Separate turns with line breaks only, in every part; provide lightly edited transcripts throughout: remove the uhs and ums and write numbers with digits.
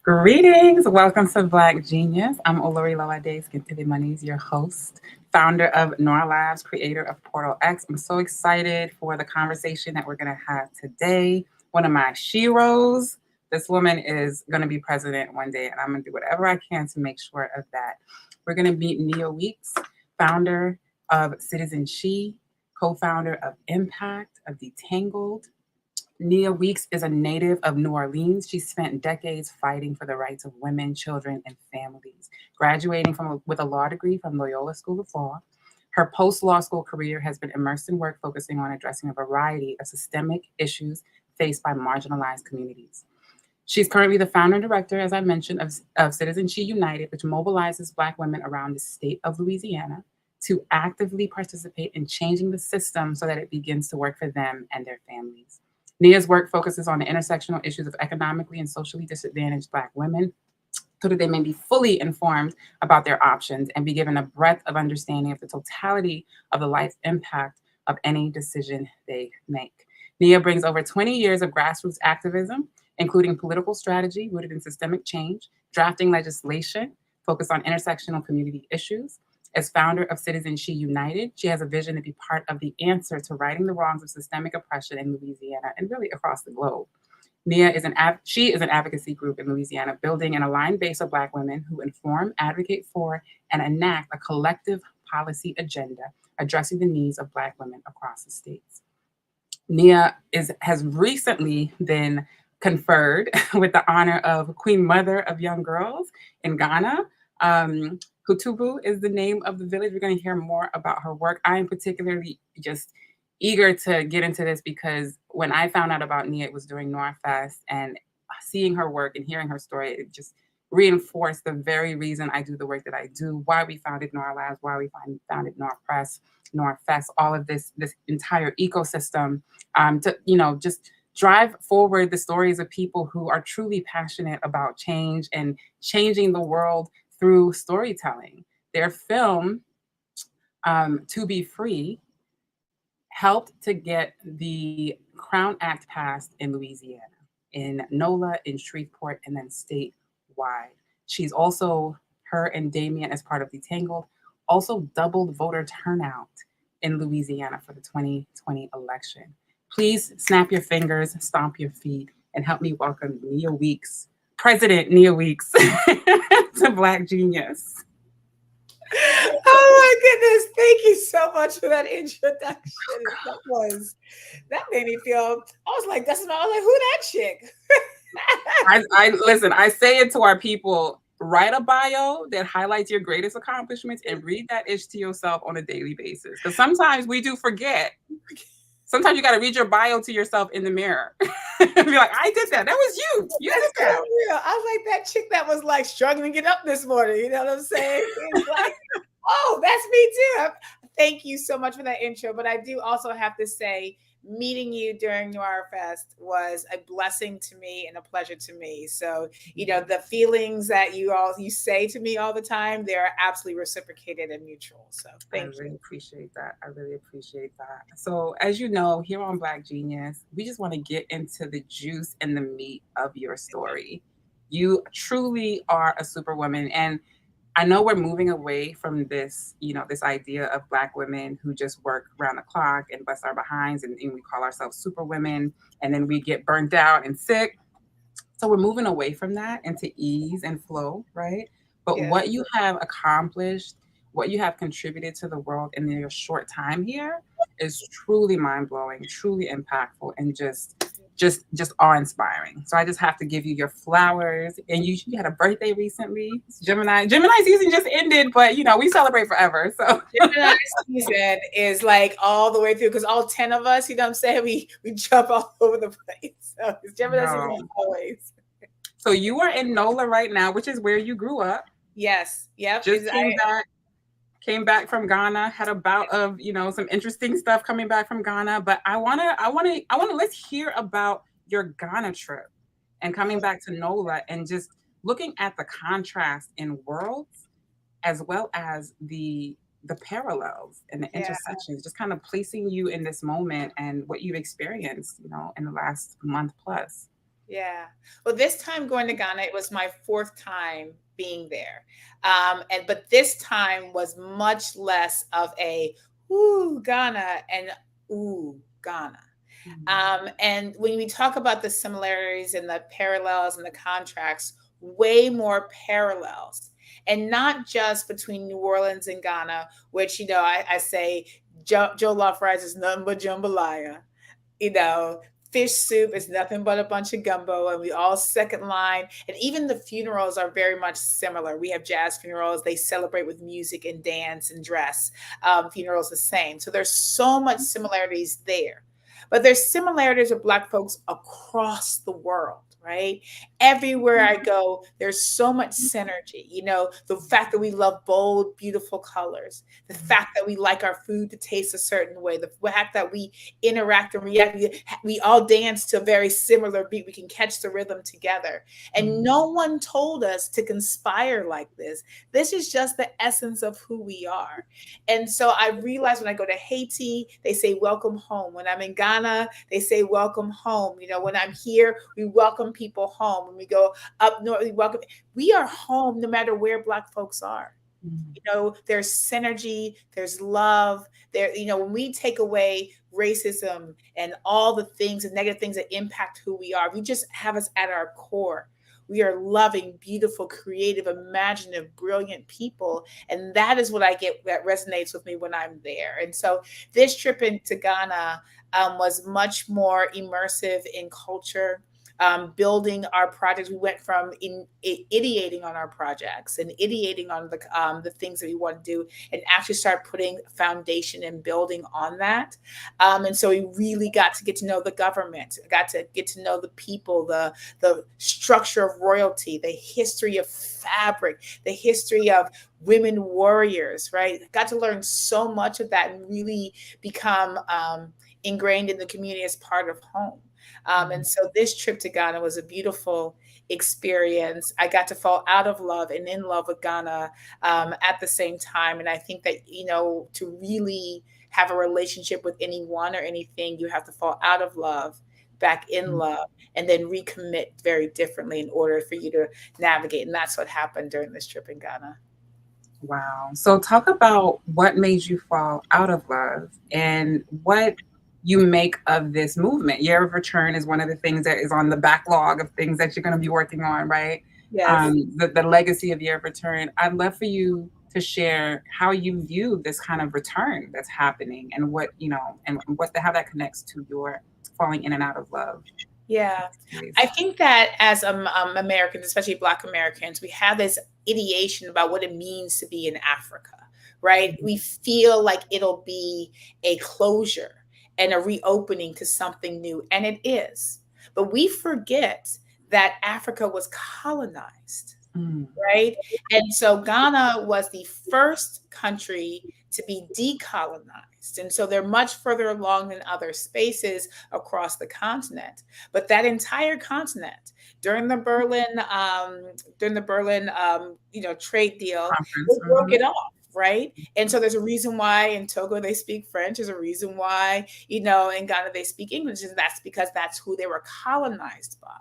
Greetings. Welcome to Black Genius. I'm Olori Lawade Skintidi Monies, your host, founder of Nora Labs, creator of Portal X. I'm so excited for the conversation that we're going to have today. One of my sheroes. This woman is going to be president one day, and I'm going to do whatever I can to make sure of that. We're going to meet Nia Weeks, founder of Citizen She, co-founder of Impact, of Detangled. Nia Weeks is a native of New Orleans. She spent decades fighting for the rights of women, children, and families, graduating with a law degree from Loyola School of Law. Her post-law school career has been immersed in work focusing on addressing a variety of systemic issues faced by marginalized communities. She's currently the founder and director, as I mentioned, of Citizen She United, which mobilizes Black women around the state of Louisiana to actively participate in changing the system so that it begins to work for them and their families. Nia's work focuses on the intersectional issues of economically and socially disadvantaged Black women so that they may be fully informed about their options and be given a breadth of understanding of the totality of the life impact of any decision they make. Nia brings over 20 years of grassroots activism, including political strategy rooted in systemic change, drafting legislation focused on intersectional community issues. As founder of Citizen She United, she has a vision to be part of the answer to righting the wrongs of systemic oppression in Louisiana and really across the globe. Nia is an advocacy group in Louisiana, building an aligned base of Black women who inform, advocate for, and enact a collective policy agenda addressing the needs of Black women across the states. Nia has recently been conferred with the honor of Queen Mother of Young Girls in Ghana. Kutubu is the name of the village. We're going to hear more about her work. I am particularly just eager to get into this because when I found out about Nia, it was during Norfest, and seeing her work and hearing her story, it just reinforced the very reason I do the work that I do, why we founded Nora Labs, why we founded Nora Press, Norfest, all of this entire ecosystem to, just drive forward the stories of people who are truly passionate about change and changing the world through storytelling. Their film, To Be Free, helped to get the Crown Act passed in Louisiana, in NOLA, in Shreveport, and then statewide. She's also, her and Damien, as part of Detangled, also doubled voter turnout in Louisiana for the 2020 election. Please snap your fingers, stomp your feet, and help me welcome Nia Weeks, President Nia Weeks, to Black Genius.
Oh my goodness. Thank you so much for that introduction. That made me feel, I was like, who that chick?
I listen, I say it to our people, write a bio that highlights your greatest accomplishments and read that ish to yourself on a daily basis. Because sometimes we do forget. Sometimes you got to read your bio to yourself in the mirror. Be like, I did that. That was you. You did that.
Real. I was like that chick that was like struggling to get up this morning. You know what I'm saying? It's like, oh, that's me too. Thank you so much for that intro. But I do also have to say, meeting you during Noir Fest was a blessing to me and a pleasure to me. So, the feelings that you say to me all the time, they're absolutely reciprocated and mutual. So thank you.
I really appreciate that. I really appreciate that. So as you know, here on Black Genius, we just want to get into the juice and the meat of your story. You truly are a superwoman. And I know we're moving away from this, this idea of Black women who just work around the clock and bust our behinds and we call ourselves super women and then we get burnt out and sick. So we're moving away from that into ease and flow, right? But what you have accomplished, what you have contributed to the world in your short time here is truly mind-blowing, truly impactful, and just awe-inspiring. So I just have to give you your flowers. And you had a birthday recently. Gemini season just ended, but we celebrate forever. So
Gemini season is like all the way through because all 10 of us, you know what I'm saying, we jump all over the place. So it's Gemini season always.
So you are in NOLA right now, which is where you grew up.
Yes. Yep.
Just came back from Ghana, had a bout of, some interesting stuff coming back from Ghana. But I wanna let's hear about your Ghana trip and coming back to NOLA and just looking at the contrast in worlds as well as the parallels and the intersections, just kind of placing you in this moment and what you've experienced, in the last month plus.
Yeah. Well, this time going to Ghana, it was my fourth time being there. And but this time was much less of a ooh Ghana and ooh Ghana.
Mm,
And when we talk about the similarities and the parallels and the contracts, way more parallels. And not just between New Orleans and Ghana, which, I say Joe Love Fries is nothing but jambalaya. you know, Fish soup is nothing but a bunch of gumbo, and we all second line. And even the funerals are very much similar. We have jazz funerals; they celebrate with music and dance and dress. Funerals the same. So there's so much similarities there, but there's similarities with Black folks across the world. Right, everywhere I go, there's so much synergy. The fact that we love bold, beautiful colors, the fact that we like our food to taste a certain way, the fact that we interact and react. We all dance to a very similar beat. We can catch the rhythm together. And
mm,
no one told us to conspire like this. This is just the essence of who we are. And so I realized when I go to Haiti, they say welcome home. When I'm in Ghana, they say welcome home. When I'm here, we welcome people home. When we go up north, we welcome. We are home no matter where Black folks are.
mm,
There's synergy, there's love there. When we take away racism and all the things and negative things that impact who we are, we just have us at our core. We are loving, beautiful, creative, imaginative, brilliant people. And that is what I get that resonates with me when I'm there. And so this trip into Ghana was much more immersive in culture, building our projects. We went from ideating on our projects and ideating on the things that we want to do, and actually start putting foundation and building on that. And so we really got to get to know the government, got to get to know the people, the structure of royalty, the history of fabric, the history of women warriors. Right, got to learn so much of that and really become ingrained in the community as part of home. And
mm.
so this trip to Ghana was a beautiful experience. I got to fall out of love and in love with Ghana at the same time. And I think that, to really have a relationship with anyone or anything, you have to fall out of love, back in love, and then recommit very differently in order for you to navigate. And that's what happened during this trip in Ghana.
Wow. So talk about what made you fall out of love and what you make of this movement. Year of Return is one of the things that is on the backlog of things that you're going to be working on, right?
Yes.
The legacy of Year of Return. I'd love for you to share how you view this kind of return that's happening and what, and how that connects to your falling in and out of love.
Yeah, I
Please.
think that as Americans, especially Black Americans, we have this ideation about what it means to be in Africa, right? We feel like it'll be a closure and a reopening to something new, and it is. But we forget that Africa was colonized,
Mm,
right? And so Ghana was the first country to be decolonized. And so they're much further along than other spaces across the continent. But that entire continent, during the Berlin, trade deal, they
conference.
broke
Mhm.
it off. Right. And so there's a reason why in Togo they speak French. There's a reason why, in Ghana they speak English. And that's because that's who they were colonized by.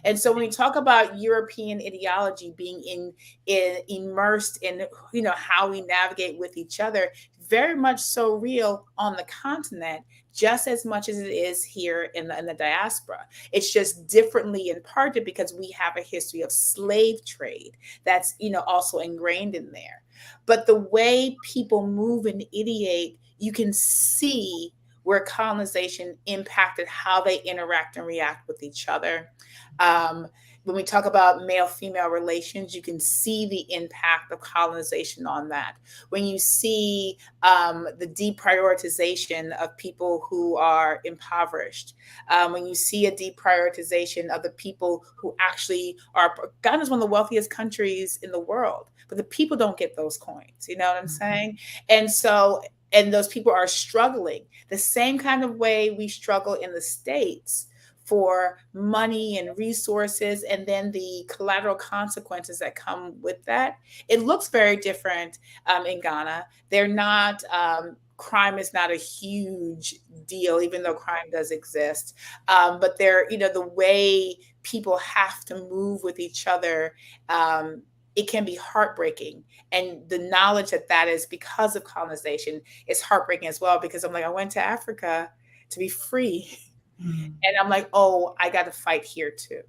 And so when we talk about European ideology being immersed in how we navigate with each other, very much so real on the continent, just as much as it is here in the diaspora. It's just differently imparted because we have a history of slave trade that's also ingrained in there. But the way people move and ideate, you can see where colonization impacted how they interact and react with each other. um, when we talk about male female relations, you can see the impact of colonization on that. When you see the deprioritization of people who are impoverished, when you see a deprioritization of the people who actually are, Ghana is one of the wealthiest countries in the world, but the people don't get those coins. You know what I'm saying? And so, and those people are struggling the same kind of way we struggle in the States for money and resources, and then the collateral consequences that come with that. It looks very different in Ghana. They're not, crime is not a huge deal, even though crime does exist. But they're, the way people have to move with each other, it can be heartbreaking. And the knowledge that that is because of colonization is heartbreaking as well, because I'm like, I went to Africa to be free. And I'm like, oh, I got to fight here too.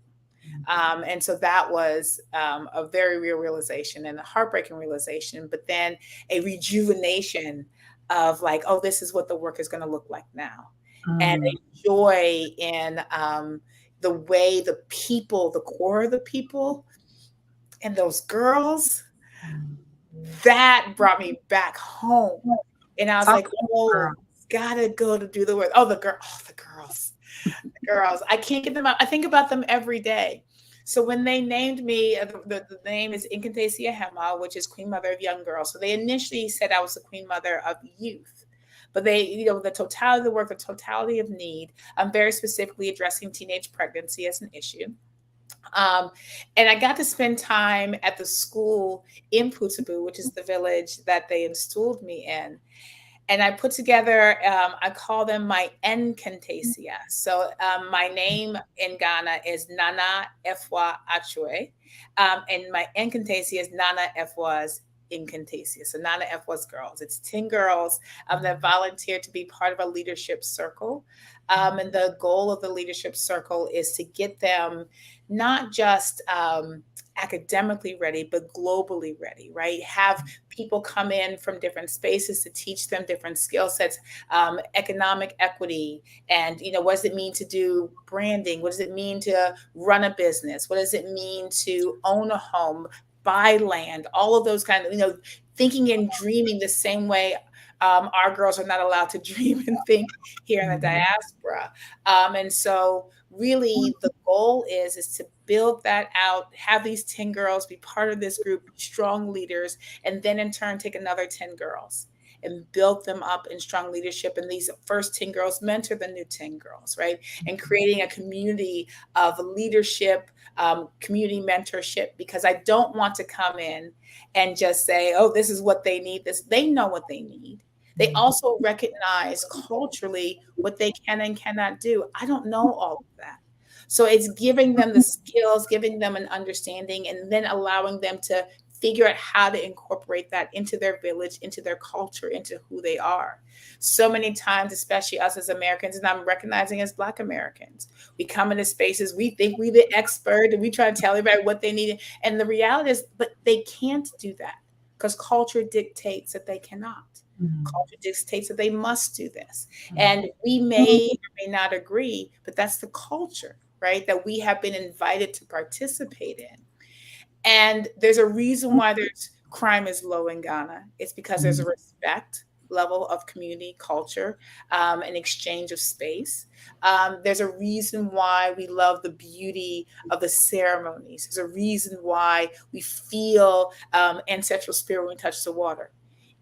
And so that was a very real realization and a heartbreaking realization, but then a rejuvenation of like, oh, this is what the work is going to look like now. And a joy in the way the people, the core of the people, and those girls, that brought me back home. And I was like, oh, gotta go to do the work. Oh, the girls. Girls, I can't get them out. I think about them every day. So when they named me, the name is Incantasia Hema, which is Queen Mother of Young Girls. So they initially said I was the Queen Mother of Youth. But they, the totality of the work, the totality of need, I'm very specifically addressing teenage pregnancy as an issue. And I got to spend time at the school in Putabu, which is the village that they installed me in. And I put together, I call them my Nkantasia. So my name in Ghana is Nana Efwa Achwe. And my Nkantasia is Nana Efwa's Incantasia. So Nana Efwa's girls. It's 10 girls that volunteered to be part of a leadership circle. And the goal of the leadership circle is to get them not just academically ready, but globally ready, right? Have people come in from different spaces to teach them different skill sets, economic equity, and what does it mean to do branding? What does it mean to run a business? What does it mean to own a home, buy land? All of those kind of, thinking and dreaming the same way our girls are not allowed to dream and think here in the diaspora. And so really the goal is to build that out, have these 10 girls be part of this group, strong leaders, and then in turn take another 10 girls and build them up in strong leadership. And these first 10 girls mentor the new 10 girls, right? And creating a community of leadership, community mentorship, because I don't want to come in and just say, oh, this is what they need. They know what they need. They also recognize culturally what they can and cannot do. I don't know all of that. So it's giving them the skills, giving them an understanding, and then allowing them to figure out how to incorporate that into their village, into their culture, into who they are. So many times, especially us as Americans, and I'm recognizing as Black Americans, we come into spaces, we think we're the expert, and we try to tell everybody what they need. And the reality is, but they can't do that because culture dictates that they cannot. Culture dictates that they must do this. And we may or may not agree, but that's the culture, right? That we have been invited to participate in. And there's a reason why there's crime is low in Ghana. It's because there's a respect level of community culture, an exchange of space. There's a reason why we love the beauty of the ceremonies. There's a reason why we feel ancestral spirit when we touch the water.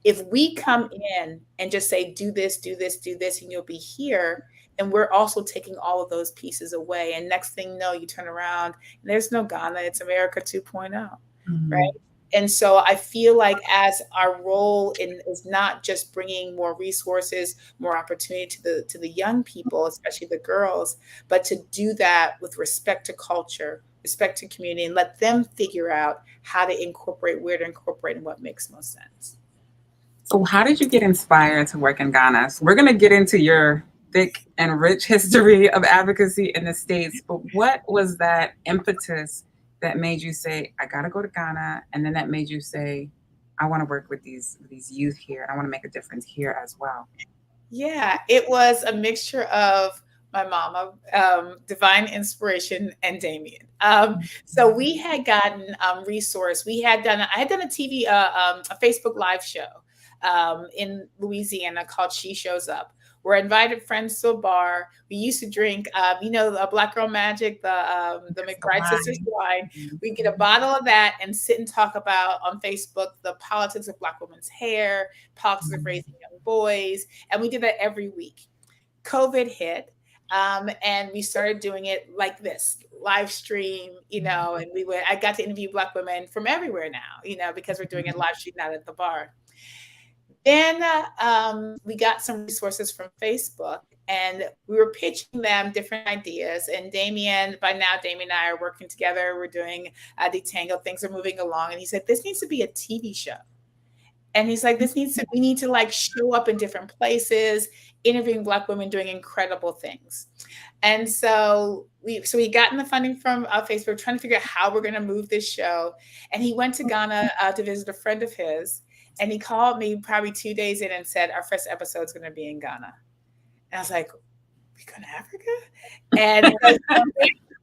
If we come in and just say, do this, do this, do this, and you'll be here, and we're also taking all of those pieces away. And next thing you know, you turn around and there's no Ghana, it's America 2.0, right? And so I feel like as our role is not just bringing more resources, more opportunity to the young people, especially the girls, but to do that with respect to culture, respect to community, and let them figure out how to incorporate, where to incorporate, and what makes most sense.
So how did you get inspired to work in Ghana? So we're going to get into your thick and rich history of advocacy in the States, but what was that impetus that made you say, I got to go to Ghana? And then that made you say, I want to work with these youth here. I want to make a difference here as well.
Yeah, it was a mixture of my mama, divine inspiration, and Damien. So we had gotten resource. I had done a TV, a Facebook live show in Louisiana called She Shows Up. We're invited friends to a bar. We used to drink, the Black Girl Magic, the McBride Sisters wine. We get a bottle of that and sit and talk about on Facebook the politics of Black women's hair, politics of raising young boys, and we did that every week. COVID hit, and we started doing it like this, live stream, and I got to interview Black women from everywhere now, because we're doing it live stream, not at the bar. Then we got some resources from Facebook, And we were pitching them different ideas. And Damien and I are working together. We're doing Detangle. Things are moving along. And he said, this needs to be a TV show. And he's like, we need to like show up in different places, interviewing Black women doing incredible things. And so we gotten the funding from Facebook, trying to figure out how we're going to move this show. And he went to Ghana to visit a friend of his. And he called me probably 2 days in and said, our first episode is going to be in Ghana. And I was like, we go to Africa? And it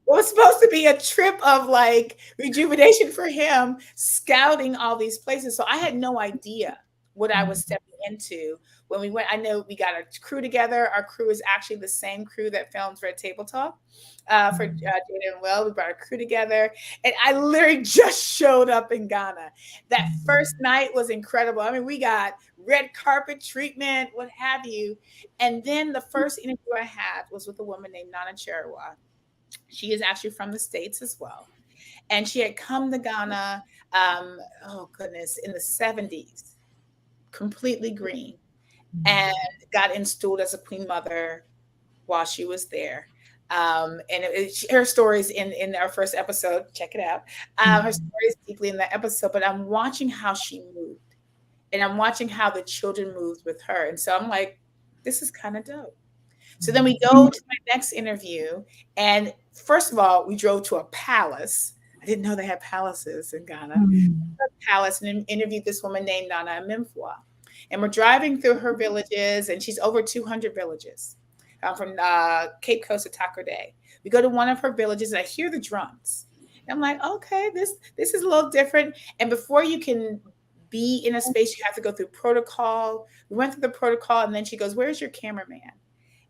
was supposed to be a trip of like rejuvenation for him, scouting all these places. So I had no idea what I was stepping into when we went. I know we got a crew together. Our crew is actually the same crew that films Red Table Talk for Jada and Will. We brought a crew together, and I literally just showed up in Ghana. That first night was incredible. I mean, we got red carpet treatment, what have you. And then the first interview I had was with a woman named Nana Cherewa. She is actually from the States as well. And she had come to Ghana, in the 70s, completely green, and got installed as a queen mother while she was there. Her story's in our first episode. Check it out. Her story is deeply in that episode, but I'm watching how she moved, and I'm watching how the children moved with her. And so I'm like, this is kind of dope. So then we go to my next interview, and first of all, we drove to a palace. I didn't know they had palaces in Ghana. A palace, and interviewed this woman named Nana Mimfwa. And we're driving through her villages, and she's over 200 villages from Cape Coast to Takoradi. We go to one of her villages, and I hear the drums. And I'm like, okay, this is a little different. And before you can be in a space, you have to go through protocol. We went through the protocol, and then she goes, where's your cameraman?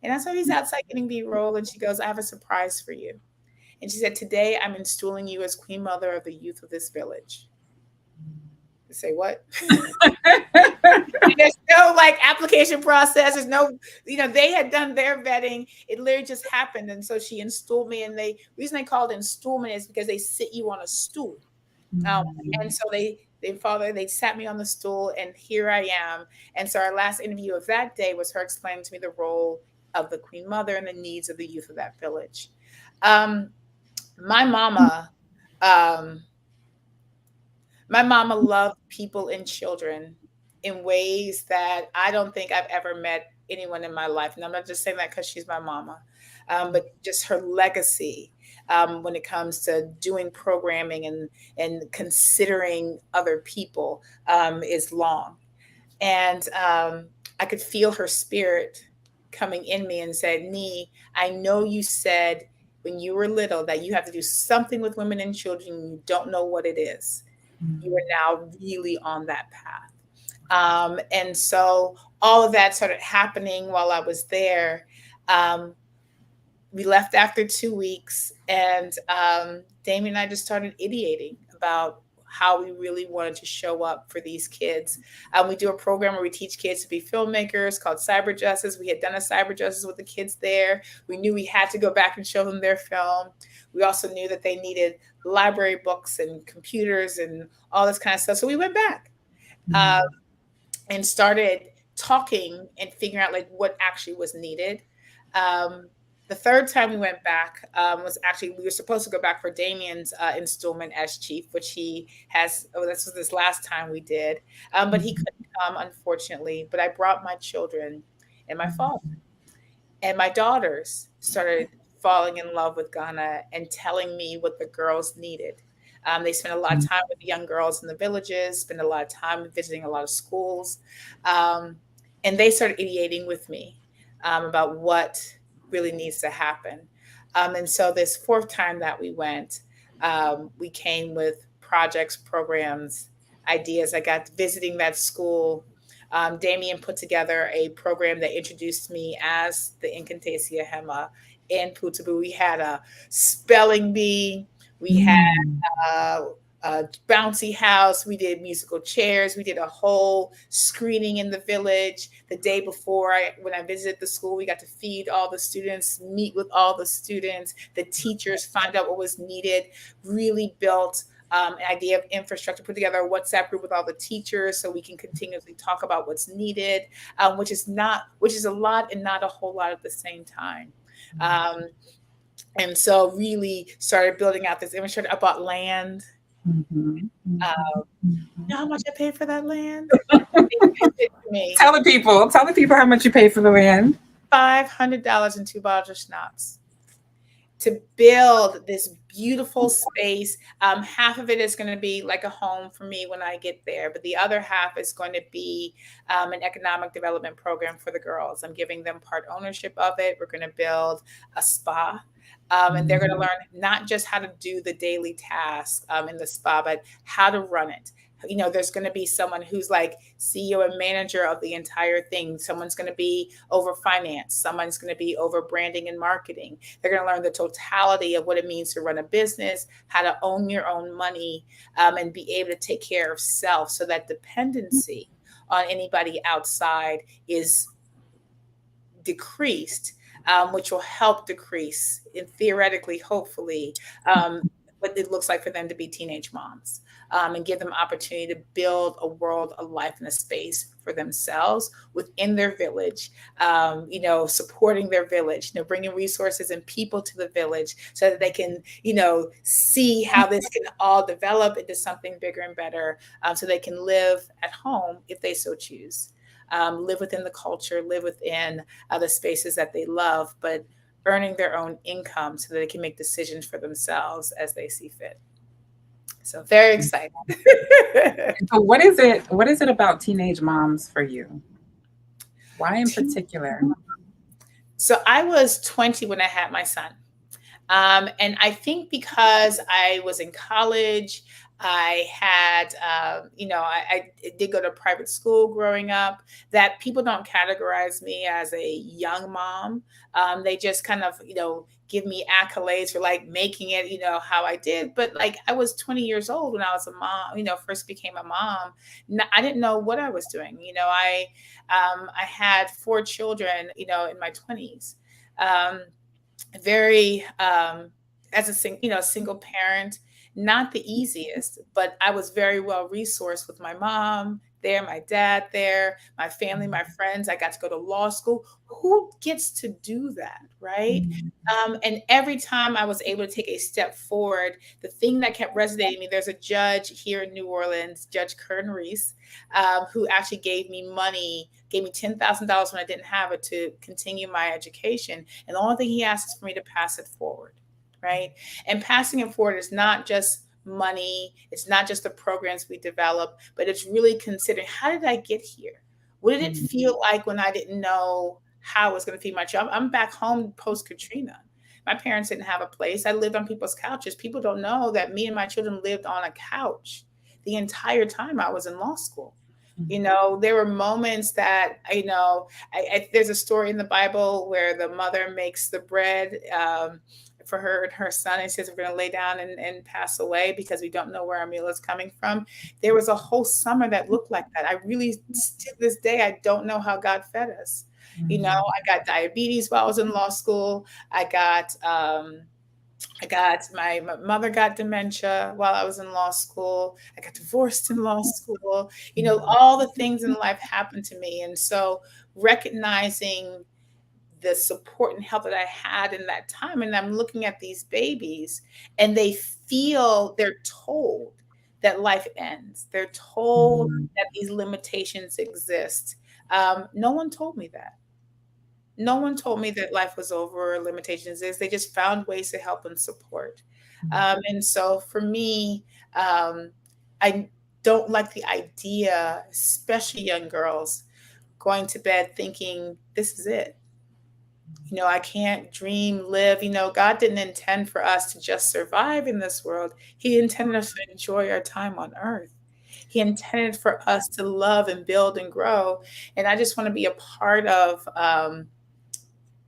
And that's why he's outside getting B-roll. And she goes, I have a surprise for you. And she said, today I'm installing you as queen mother of the youth of this village. I say, what? There's no like application process. There's no, they had done their vetting. It literally just happened. And so she installed me. And the reason they called it installment is because they sit you on a stool. And so they sat me on the stool, and here I am. And so our last interview of that day was her explaining to me the role of the queen mother and the needs of the youth of that village. My mama loved people and children in ways that I don't think I've ever met anyone in my life. And I'm not just saying that because she's my mama, but just her legacy when it comes to doing programming and considering other people is long. And I could feel her spirit coming in me and said, Nee, I know you said when you were little that you have to do something with women and children. You don't know what it is. You are now really on that path. And so all of that started happening while I was there. We left after 2 weeks, and Damien and I just started ideating about how we really wanted to show up for these kids. We do a program where we teach kids to be filmmakers called Cyber Justice. We had done a Cyber Justice with the kids there. We knew we had to go back and show them their film. We also knew that they needed library books and computers and all this kind of stuff. So we went back and started talking and figuring out like what actually was needed. The third time we went back was actually, we were supposed to go back for Damien's installment as chief, which he has, this was this last time we did, but he couldn't come, unfortunately. But I brought my children and my father, and my daughters started falling in love with Ghana and telling me what the girls needed. They spent a lot of time with the young girls in the villages, spent a lot of time visiting a lot of schools. And they started ideating with me about what really needs to happen. And so this fourth time that we went, we came with projects, programs, ideas. I got visiting that school. Damien put together a program that introduced me as the Incantasia Hema in Putabu. We had a spelling bee. We had a bouncy house. We did musical chairs. We did a whole screening in the village. The day before, when I visited the school, we got to feed all the students, meet with all the students, the teachers, find out what was needed, really built idea of infrastructure, put together a WhatsApp group with all the teachers so we can continuously talk about what's needed, which is a lot and not a whole lot at the same time. And so really started building out this infrastructure. I bought land. You know how much I paid for that land? Me
Tell the people how much you paid for the land.
$500 and 2 bottles of schnapps to build this beautiful space. Half of it is going to be like a home for me when I get there, but the other half is going to be an economic development program for the girls. I'm giving them part ownership of it. We're going to build a spa. And they're going to learn not just how to do the daily tasks in the spa, but how to run it. You know, there's going to be someone who's like CEO and manager of the entire thing. Someone's going to be over finance. Someone's going to be over branding and marketing. They're going to learn the totality of what it means to run a business, how to own your own money, and be able to take care of self so that dependency on anybody outside is decreased, which will help decrease, and theoretically, hopefully, what it looks like for them to be teenage moms, and give them opportunity to build a world, a life, and a space for themselves within their village, supporting their village, bringing resources and people to the village so that they can, see how this can all develop into something bigger and better, so they can live at home if they so choose. Live within the culture, live within the spaces that they love, but earning their own income so that they can make decisions for themselves as they see fit. So very excited.
So what is it about teenage moms for you? Why in particular?
So I was 20 when I had my son. And I think because I was in college, I had, I did go to private school growing up, that people don't categorize me as a young mom. They just kind of, give me accolades for like making it, how I did. But like I was 20 years old when I was a mom, first became a mom. I didn't know what I was doing. I had 4 children, in my 20s. Very as a single parent, not the easiest, but I was very well resourced with my mom there, my dad there, my family, my friends. I got to go to law school. Who gets to do that, right? And every time I was able to take a step forward, the thing that kept resonating me, there's a judge here in New Orleans, Judge Kern Reese, who actually gave me $10,000 when I didn't have it to continue my education. And the only thing he asks is for me to pass it forward, right? And passing it forward is not just money. It's not just the programs we develop, but it's really considering, how did I get here? What did it feel like when I didn't know how I was going to feed my child? I'm back home post Katrina. My parents didn't have a place. I lived on people's couches. People don't know that me and my children lived on a couch the entire time I was in law school. There were moments that, there's a story in the Bible where the mother makes the bread for her and her son, and says, we're going to lay down and pass away because we don't know where our meal is coming from. There was a whole summer that looked like that. I really, to this day, I don't know how God fed us. I got diabetes while I was in law school. My mother got dementia while I was in law school. I got divorced in law school. All the things in life happened to me. And so recognizing the support and help that I had in that time, and I'm looking at these babies and they're told that life ends. They're told that these limitations exist. No one told me that. No one told me that life was over, limitations is. They just found ways to help and support. And so for me, I don't like the idea, especially young girls, going to bed thinking this is it. I can't dream, live. God didn't intend for us to just survive in this world. He intended us to enjoy our time on earth. He intended for us to love and build and grow. And I just want to be a part of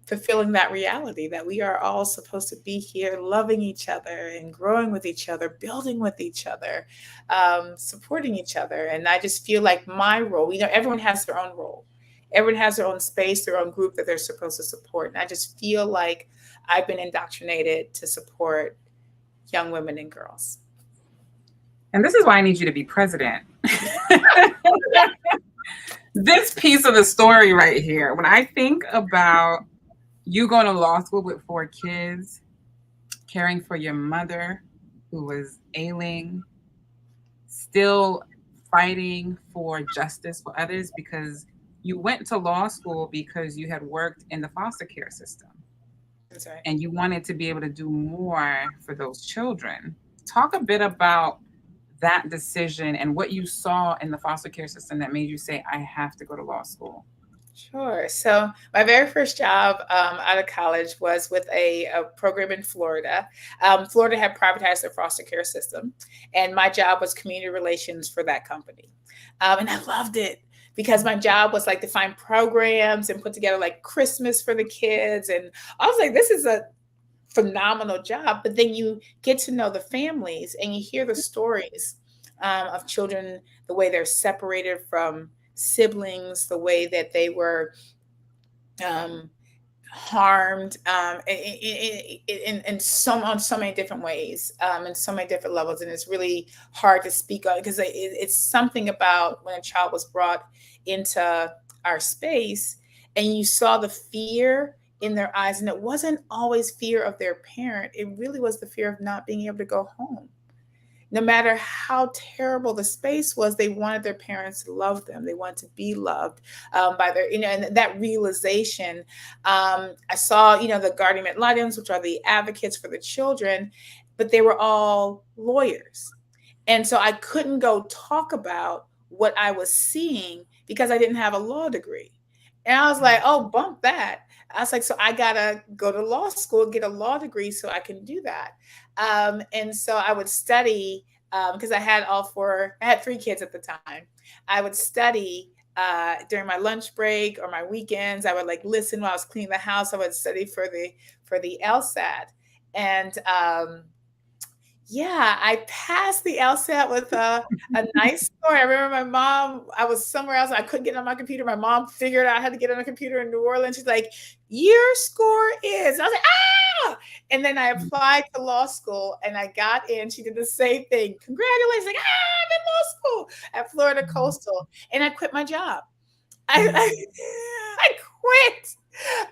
fulfilling that reality, that we are all supposed to be here loving each other and growing with each other, building with each other, supporting each other. And I just feel like my role, everyone has their own role. Everyone has their own space, their own group that they're supposed to support. And I just feel like I've been indoctrinated to support young women and girls.
And this is why I need you to be president. This piece of the story right here, when I think about you going to law school with 4 kids, caring for your mother who was ailing, still fighting for justice for others, because you went to law school because you had worked in the foster care system.
That's right.
And you wanted to be able to do more for those children. Talk a bit about that decision and what you saw in the foster care system that made you say, I have to go to law school.
Sure. So my very first job out of college was with a program in Florida. Florida had privatized their foster care system, and my job was community relations for that company. And I loved it because my job was like to find programs and put together like Christmas for the kids. And I was like, this is a phenomenal job. But then you get to know the families and you hear the stories of children, the way they're separated from siblings, the way that they were harmed in on so many different ways, in so many different levels, and it's really hard to speak on because it's something about when a child was brought into our space and you saw the fear in their eyes, and it wasn't always fear of their parent. It really was the fear of not being able to go home. No matter how terrible the space was, they wanted their parents to love them. They wanted to be loved by their, and that realization. I saw, the guardian ad litem, which are the advocates for the children, but they were all lawyers. And so I couldn't go talk about what I was seeing because I didn't have a law degree. And I was like, oh, bump that. I was like, so I got to go to law school, get a law degree so I can do that. And so I would study because I had I had 3 kids at the time. I would study during my lunch break or my weekends. I would like listen while I was cleaning the house. I would study for the LSAT. And yeah, I passed the LSAT with a nice score. I remember my mom, I was somewhere else. I couldn't get on my computer. My mom figured out how to get on a computer in New Orleans. She's like, your score is. I was like, ah! And then I applied to law school and I got in. She did the same thing. Congratulations. Like, I'm in law school at Florida Coastal. And I quit my job. I quit.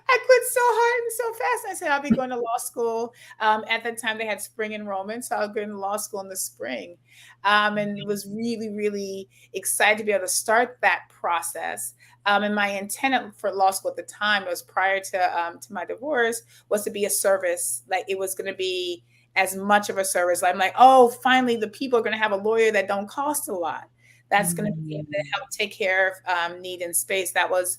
I quit so hard and so fast. I said, I'll be going to law school. At that time, they had spring enrollment. So I was going to law school in the spring. And it was really, really excited to be able to start that process. And my intent for law school at the time, it was prior to my divorce, was to be a service. Like it was going to be as much of a service. I'm like, oh, finally, the people are going to have a lawyer that don't cost a lot. That's going to be able to help take care of need and space. That was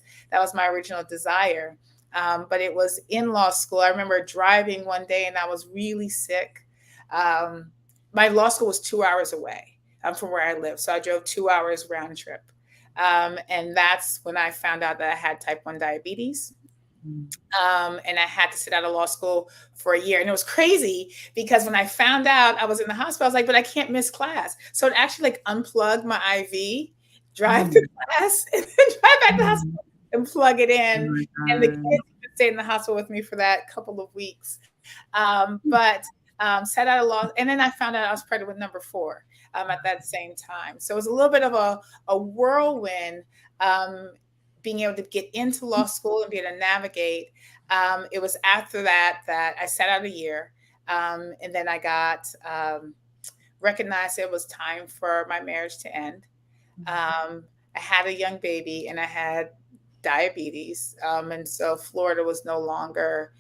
my original desire. But it was in law school. I remember driving one day and I was really sick. My law school was 2 hours away from where I lived. So I drove 2 hours round trip. And that's when I found out that I had type 1 diabetes. And I had to sit out of law school for a year. And it was crazy because when I found out I was in the hospital, I was like, but I can't miss class. So it actually like unplugged my IV, drive to class, and then drive back to the hospital and plug it in. And the kids stayed in the hospital with me for that couple of weeks. But sat out of law. And then I found out I was pregnant with number 4 at that same time. So it was a little bit of a whirlwind being able to get into law school and be able to navigate. It was after that I sat out a year. And then I got recognized it was time for my marriage to end. I had a young baby and I had diabetes. And so Florida was no longer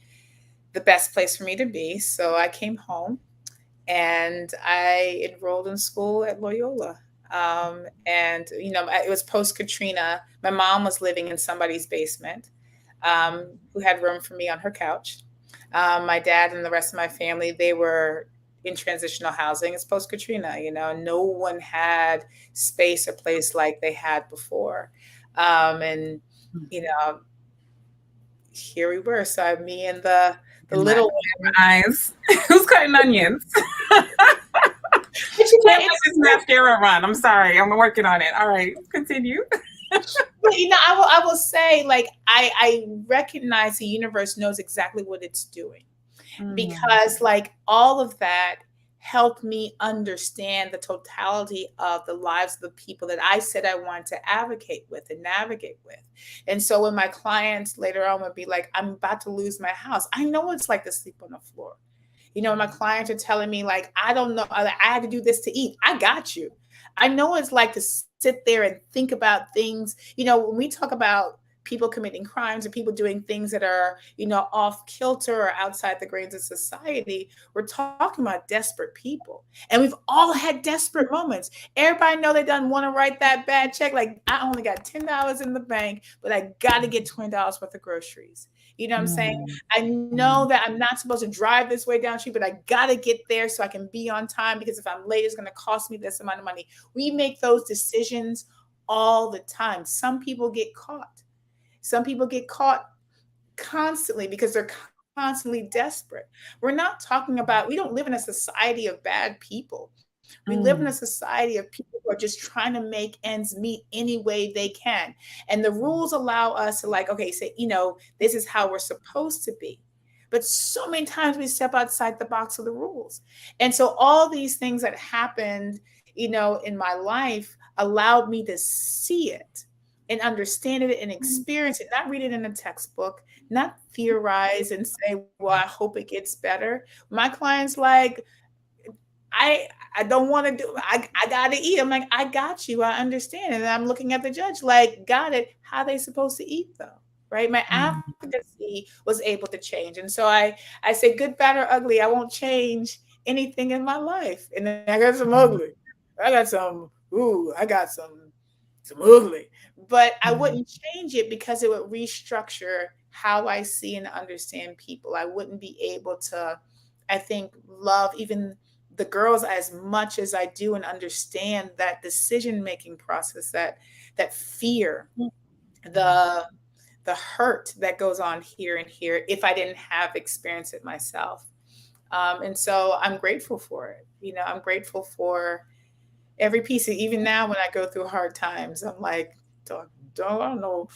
the best place for me to be. So I came home and I enrolled in school at Loyola. And, it was post Katrina. My mom was living in somebody's basement who had room for me on her couch. My dad and the rest of my family, they were in transitional housing. It's post Katrina, no one had space or place like they had before. And, here we were. So me and the little
eyes. Who's cutting onions? It's mascara run. I'm sorry. I'm working on it. All right, continue.
But, I will say, like, I recognize the universe knows exactly what it's doing because, like, all of that helped me understand the totality of the lives of the people that I said I wanted to advocate with and navigate with. And so when my clients later on would be like, I'm about to lose my house, I know what it's like to sleep on the floor. My clients are telling me, like, I don't know, I had to do this to eat. I got you. I know what it's like to sit there and think about things. When we talk about people committing crimes and people doing things that are, off kilter or outside the grains of society, we're talking about desperate people. And we've all had desperate moments. Everybody know they done want to write that bad check. Like, I only got $10 in the bank, but I got to get $20 worth of groceries. You know what I'm saying?
Mm,
I know that I'm not supposed to drive this way down the street, but I got to get there so I can be on time, because if I'm late, it's going to cost me this amount of money. We make those decisions all the time. Some people get caught. Some people get caught constantly because they're constantly desperate. We're not talking about, we don't live in a society of bad people. We live in a
mm,
society of people who are just trying to make ends meet any way they can. And the rules allow us to, like, okay, say, this is how we're supposed to be. But so many times we step outside the box of the rules. And so all these things that happened, in my life allowed me to see it and understand it and experience it, not read it in a textbook, not theorize and say, well, I hope it gets better. My clients like, I I don't want to do, I gotta eat. I'm like, I got you. I understand. And I'm looking at the judge like, got it. How they supposed to eat though? Right? My
mm,
advocacy was able to change. And so I say, good, bad, or ugly, I won't change anything in my life. And then I got some ugly.
mm,
I got some ugly. But I
mm,
wouldn't change it because it would restructure how I see and understand people. I wouldn't be able to, I think, love even the girls as much as I do and understand that decision making process, that fear, the hurt that goes on here and here if I didn't have experience it myself. And so I'm grateful for it. I'm grateful for every piece. Even now, when I go through hard times, I'm like, don't I don't know.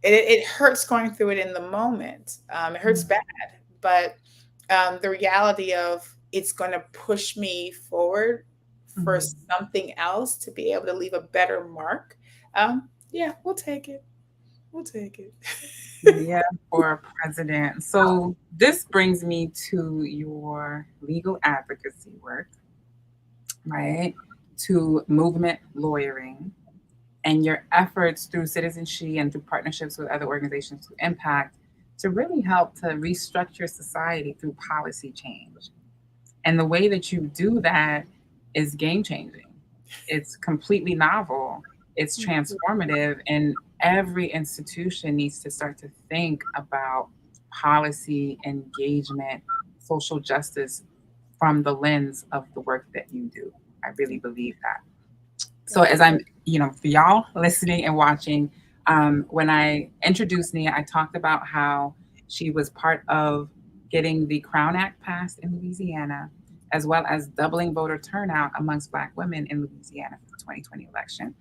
It hurts going through it in the moment. It hurts
mm,
bad, but the reality of it's going to push me forward for
mm.
something else to be able to leave a better mark. Yeah, we'll take it. We'll take it.
Nia for president. So this brings me to your legal advocacy work, right? To movement lawyering and your efforts through citizenship and through partnerships with other organizations to impact, to really help to restructure society through policy change. And the way that you do that is game changing. It's completely novel, it's transformative, and every institution needs to start to think about policy, engagement, social justice from the lens of the work that you do. I really believe that. So
Thank
as
you.
I'm, for y'all listening and watching, when I introduced Nia, I talked about how she was part of getting the Crown Act passed in Louisiana, as well as doubling voter turnout amongst Black women in Louisiana for the 2020 election.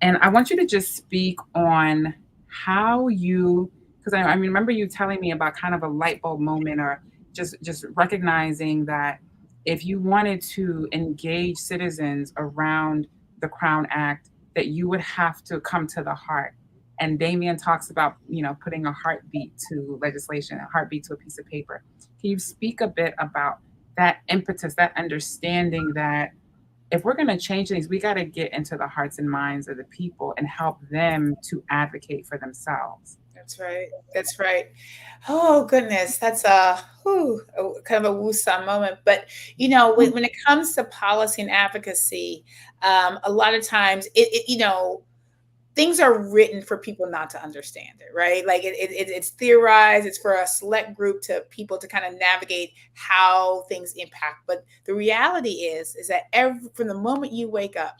And I want you to just speak on how you, because I remember you telling me about kind of a light bulb moment, or just recognizing that if you wanted to engage citizens around the Crown Act, that you would have to come to the heart. And Damien talks about, putting a heartbeat to legislation, a heartbeat to a piece of paper. Can you speak a bit about that impetus, that understanding that if we're going to change things, we got to get into the hearts and minds of the people and help them to advocate for themselves.
That's right. That's right. Oh goodness, that's a kind of a woosah moment. But when it comes to policy and advocacy, a lot of times things are written for people not to understand it, right? Like it's theorized. It's for a select group to people to kind of navigate how things impact. But the reality is that from the moment you wake up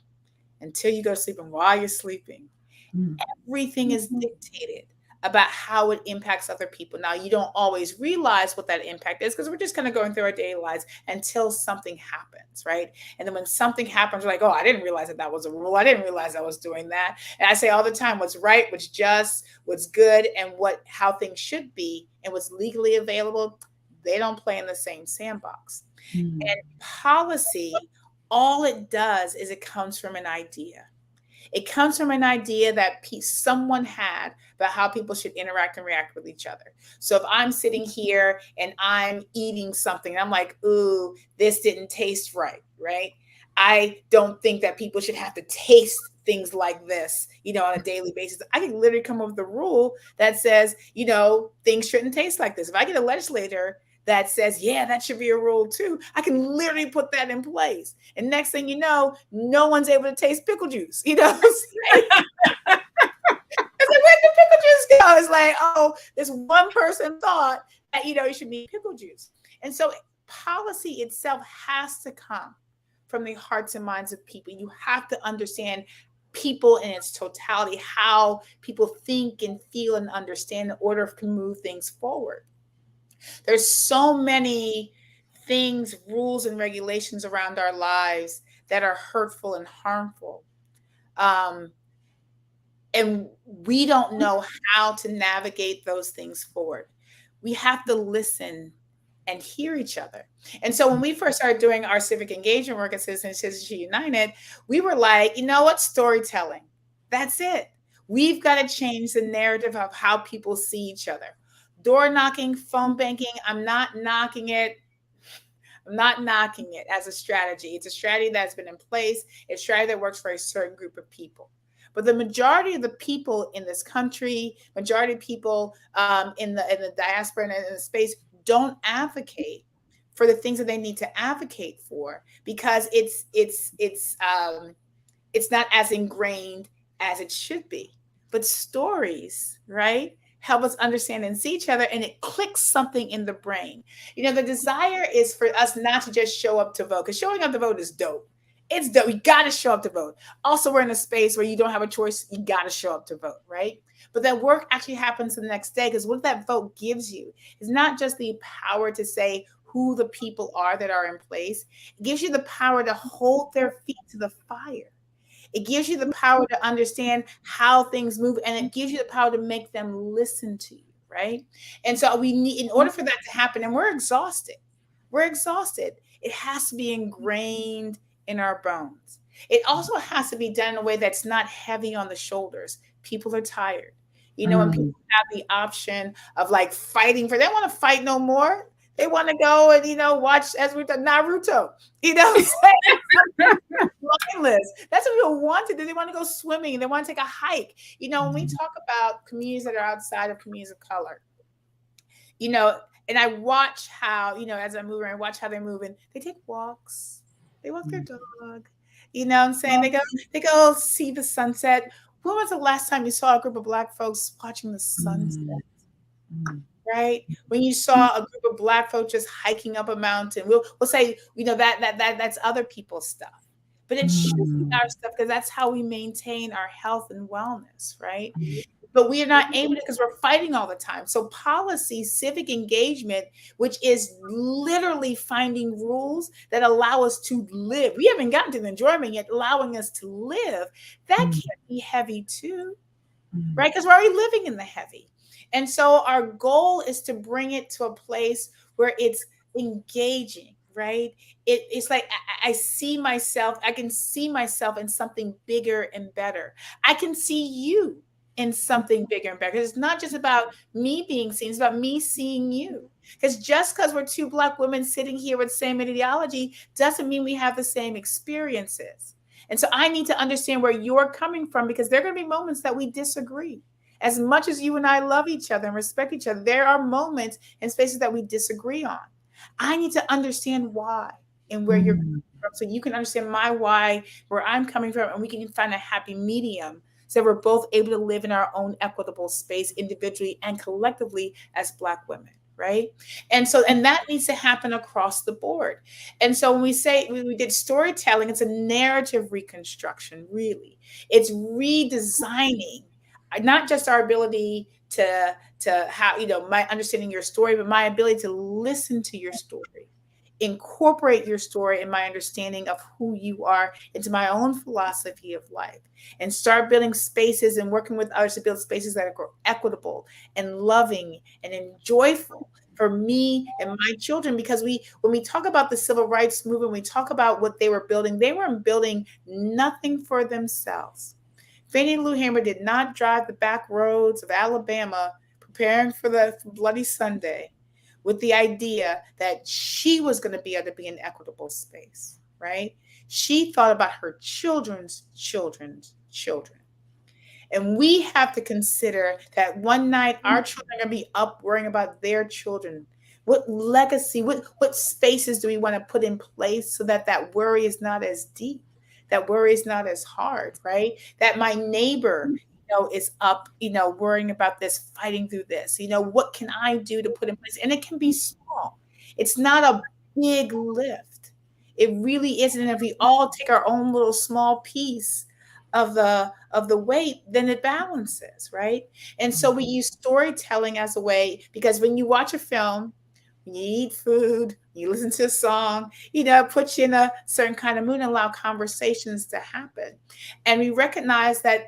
until you go to sleep and while you're sleeping,
Mm,
everything is dictated about how it impacts other people. Now, you don't always realize what that impact is because we're just kind of going through our daily lives until something happens, right? And then when something happens, we're like, oh, I didn't realize that was a rule. I didn't realize I was doing that. And I say all the time, what's right, what's just, what's good, and how things should be, and what's legally available, they don't play in the same sandbox.
Mm.
And policy, all it does is it comes from an idea. It comes from an idea that someone had about how people should interact and react with each other. So if I'm sitting here and I'm eating something, and I'm like, ooh, this didn't taste right, right? I don't think that people should have to taste things like this, on a daily basis. I can literally come up with a rule that says, things shouldn't taste like this. If I get a legislator that says, yeah, that should be a rule too, I can literally put that in place. And next thing you know, no one's able to taste pickle juice. It's like, where did the pickle juice go? It's like, oh, this one person thought that, you should need pickle juice. And so policy itself has to come from the hearts and minds of people. You have to understand people in its totality, how people think and feel and understand in order to move things forward. There's so many things, rules, and regulations around our lives that are hurtful and harmful. Um, and we don't know how to navigate those things forward. We have to listen and hear each other. And so when we first started doing our civic engagement work at Citizens United, we were like, you know what? Storytelling. That's it. We've got to change the narrative of how people see each other. Door knocking, phone banking, I'm not knocking it. I'm not knocking it as a strategy. It's a strategy that's been in place. It's a strategy that works for a certain group of people. But the majority of the people in this country, majority of people in the diaspora and in the space don't advocate for the things that they need to advocate for because it's not as ingrained as it should be. But stories, right, help us understand and see each other, and it clicks something in the brain. The desire is for us not to just show up to vote, because showing up to vote is dope. It's dope. You got to show up to vote. Also, we're in a space where you don't have a choice. You got to show up to vote, right? But that work actually happens the next day, because what that vote gives you is not just the power to say who the people are that are in place. It gives you the power to hold their feet to the fire. It gives you the power to understand how things move, and it gives you the power to make them listen to you, right? And so we need, in order for that to happen, and we're exhausted. We're exhausted. It has to be ingrained in our bones. It also has to be done in a way that's not heavy on the shoulders. People are tired. When people have the option of like fighting they don't want to fight no more. They want to go and, watch, as we've done, Naruto, mindless. That's what people want to do. They want to go swimming. They want to take a hike. When we talk about communities that are outside of communities of color, and I watch how, as I move around, I watch how they're moving. They take walks. They walk their dog. You know what I'm saying? They go see the sunset. When was the last time you saw a group of Black folks watching the sunset? Right? When you saw a group of Black folks just hiking up a mountain, we'll say, that's other people's stuff. But it should be our stuff, because that's how we maintain our health and wellness, right? But we are not able to, because we're fighting all the time. So policy, civic engagement, which is literally finding rules that allow us to live. We haven't gotten to the enjoyment yet, allowing us to live. That can't be heavy too, right? Because we're already living in the heavy. And so our goal is to bring it to a place where it's engaging, right? It's like I see myself, I can see myself in something bigger and better. I can see you in something bigger and better. It's not just about me being seen, it's about me seeing you. Because just because we're two Black women sitting here with the same ideology doesn't mean we have the same experiences. And so I need to understand where you're coming from, because there are going to be moments that we disagree. As much as you and I love each other and respect each other, there are moments and spaces that we disagree on. I need to understand why and where you're coming from, so you can understand my why, where I'm coming from, and we can find a happy medium, so we're both able to live in our own equitable space individually and collectively as Black women, right? And that needs to happen across the board. And so when we say we did storytelling, it's a narrative reconstruction, really. It's redesigning not just our ability to how, my understanding your story, but my ability to listen to your story. incorporate your story and my understanding of who you are into my own philosophy of life, and start building spaces and working with others to build spaces that are equitable and loving and joyful for me and my children. Because when we talk about the civil rights movement, we talk about what they weren't building nothing for themselves. Fannie Lou Hamer did not drive the back roads of Alabama preparing for the Bloody Sunday with the idea that she was going to be able to be an equitable space, right? She thought about her children's children. And we have to consider that one night our children are going to be up worrying about their children. What legacy, what spaces do we want to put in place so that that worry is not as deep, that worry is not as hard, right? That my neighbor, is up, worrying about this, fighting through this. What can I do to put in place? And it can be small. It's not a big lift. It really isn't. And if we all take our own little small piece of the weight, then it balances, right? And so we use storytelling as a way, because when you watch a film, when you eat food, you listen to a song, put you in a certain kind of mood and allow conversations to happen. And we recognize that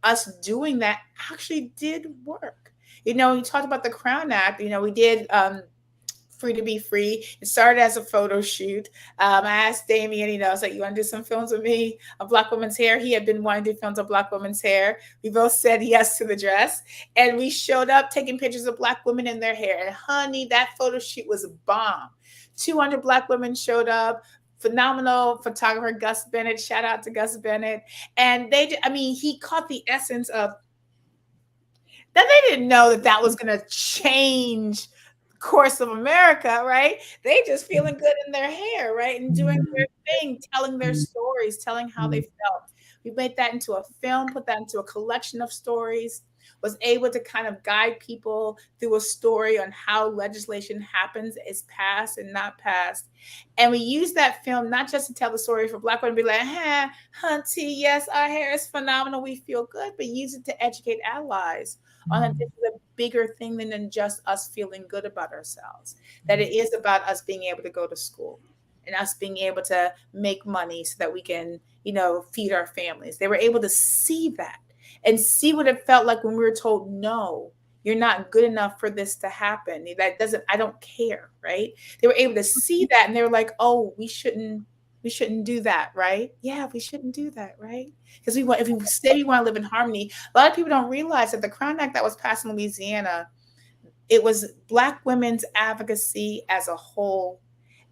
us doing that actually did work. We talked about the Crown Act. We did Free to Be Free. It started as a photo shoot. I asked Damien, I was like, you want to do some films with me of Black women's hair? He had been wanting to do films of Black women's hair. We both said yes to the dress. And we showed up taking pictures of Black women in their hair. And honey, that photo shoot was a bomb. 200 Black women showed up. Phenomenal photographer, Gus Bennett. Shout out to Gus Bennett. And he caught the essence of that. They didn't know that was going to change course of America, right? They just feeling good in their hair, right? And doing their thing, telling their stories, telling how they felt. We made that into a film, put that into a collection of stories, was able to kind of guide people through a story on how legislation happens, is passed and not passed. And we use that film not just to tell the story for Black women, be like, hunty, yes, our hair is phenomenal, we feel good, but use it to educate allies on that this is a bigger thing than just us feeling good about ourselves, that it is about us being able to go to school and us being able to make money so that we can, feed our families. They were able to see that and see what it felt like when we were told, no, you're not good enough for this to happen. I don't care, right? They were able to see that and they were like, oh, we shouldn't do that, right? Yeah, we shouldn't do that, right? Because if we say we want to live in harmony, a lot of people don't realize that the Crown Act that was passed in Louisiana, it was Black women's advocacy as a whole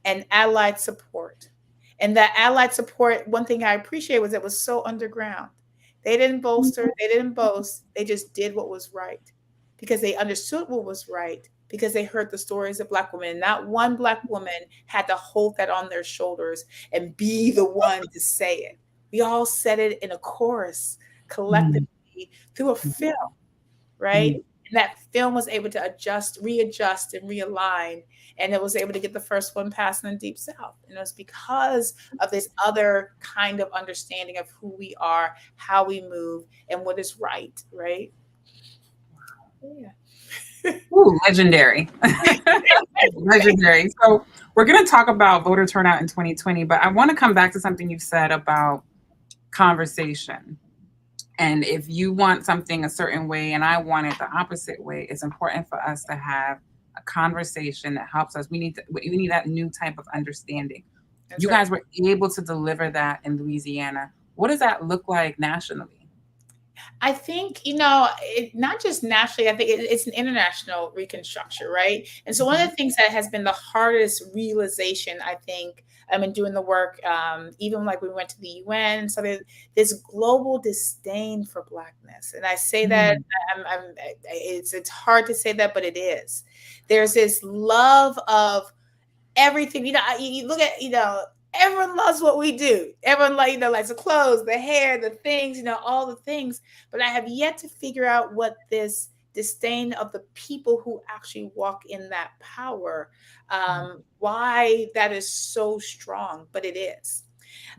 and allied support. And that allied support, one thing I appreciate was it was so underground. They didn't bolster, they didn't boast, they just did what was right because they understood what was right, because they heard the stories of Black women. Not one Black woman had to hold that on their shoulders and be the one to say it. We all said it in a chorus collectively through a film, right? And that film was able to readjust, and realign. And it was able to get the first one passed in the Deep South. And it was because of this other kind of understanding of who we are, how we move, and what is right, right? Yeah.
Ooh, legendary. Legendary. So we're going to talk about voter turnout in 2020, but I want to come back to something you said about conversation. And if you want something a certain way and I want it the opposite way, it's important for us to have a conversation that helps us. We need that new type of understanding. That's you guys were able to deliver that in Louisiana. What does that look like nationally?
I think, not just nationally, I think it's an international reconstruction, right? And so one of the things that has been the hardest realization, I think, in doing the work, even like we went to the UN, so there's this global disdain for Blackness. And I say that, it's hard to say that, but it is. There's this love of everything. You look at, everyone loves what we do. Everyone likes the clothes, the hair, the things, all the things. But I have yet to figure out what this disdain of the people who actually walk in that power, why that is so strong, but it is.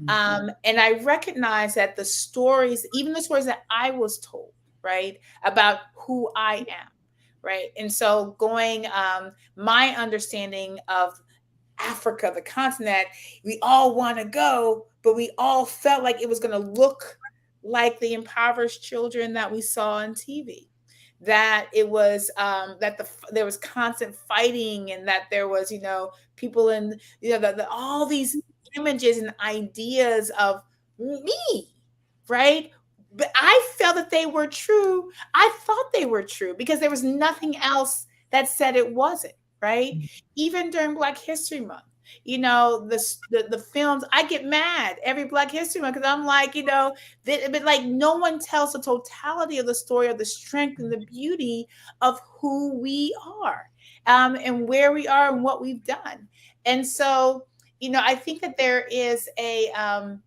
And I recognize that the stories, even the stories that I was told, right, about who I am, right? And so my understanding of Africa, the continent, we all want to go, but we all felt like it was going to look like the impoverished children that we saw on TV. That it was that there was constant fighting, and that there was, people in, all these images and ideas of me, right? But I felt that they were true. I thought they were true because there was nothing else that said it wasn't, right? Even during Black History Month, the films, I get mad every Black History Month because I'm like, but like no one tells the totality of the story of the strength and the beauty of who we are, and where we are and what we've done. And so, I think that there is a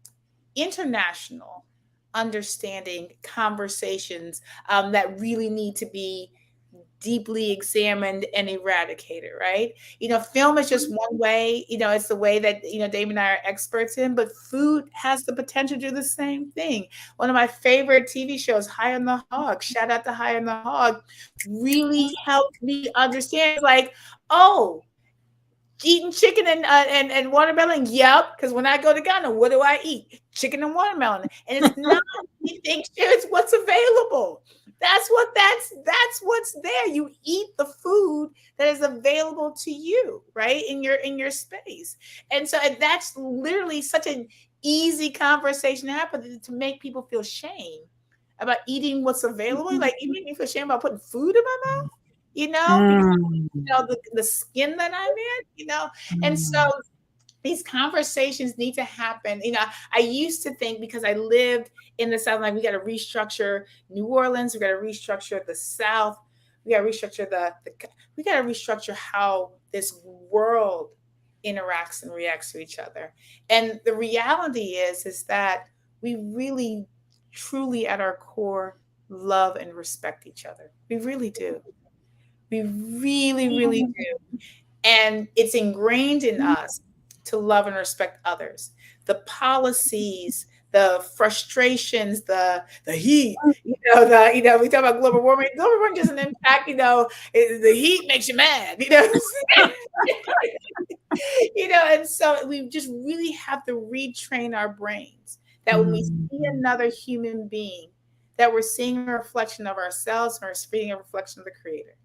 international understanding conversations that really need to be deeply examined and eradicated, right? Film is just one way, it's the way that, Dave and I are experts in, but food has the potential to do the same thing. One of my favorite TV shows, High on the Hog, shout out to High on the Hog, really helped me understand, like, oh, eating chicken and watermelon. Yep, because when I go to Ghana, what do I eat? Chicken and watermelon. And it's not anything, it's what's available. That's what's there. You eat the food that is available to you, right? In your space. And so that's literally such an easy conversation to happen, to make people feel shame about eating what's available. Like, you make me feel shame about putting food in my mouth, because the skin that I'm in, and so these conversations need to happen. I used to think, because I lived in the South, like, we got to restructure New Orleans, we got to restructure the South, we got to restructure we got to restructure how this world interacts and reacts to each other. And the reality is that we really, truly, at our core, love and respect each other. We really do. We really, really do. And it's ingrained in us to love and respect others. The policies, the frustrations, the heat, we talk about global warming. Global warming doesn't impact, the heat makes you mad, and so we just really have to retrain our brains that when we see another human being, that we're seeing a reflection of ourselves, and we're seeing a reflection of the Creator,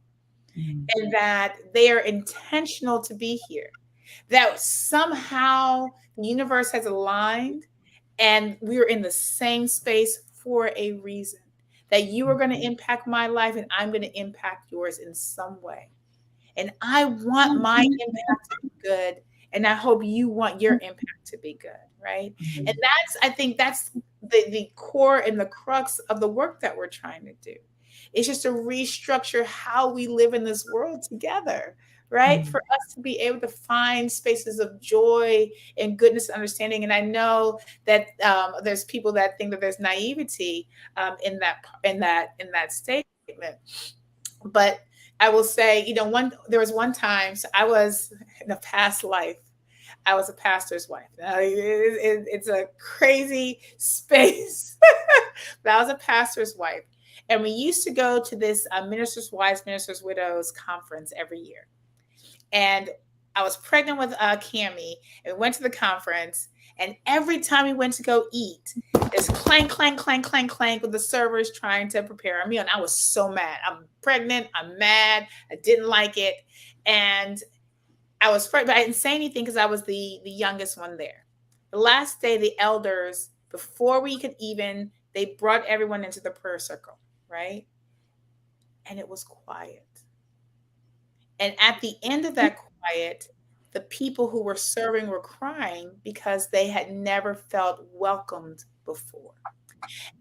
and that they are intentional to be here, that somehow the universe has aligned and we're in the same space for a reason, that you are going to impact my life and I'm going to impact yours in some way. And I want my impact to be good. And I hope you want your impact to be good. Right. And I think that's the core and the crux of the work that we're trying to do. It's just to restructure how we live in this world together, right? For us to be able to find spaces of joy and goodness and understanding. And I know that there's people that think that there's naivety in that statement. But I will say, there was one time, so I was in a past life, I was a pastor's wife. It's a crazy space, but I was a pastor's wife. And we used to go to this Ministers' Wives, Ministers' Widows conference every year. And I was pregnant with Cammie, and we went to the conference. And every time we went to go eat, there's clank, clank, clank, clank, clank with the servers trying to prepare a meal. And I was so mad. I'm pregnant. I'm mad. I didn't like it. And I was pregnant, but I didn't say anything because I was the youngest one there. The last day, the elders, before we could even, they brought everyone into the prayer circle, right? And it was quiet. And at the end of that quiet, the people who were serving were crying because they had never felt welcomed before.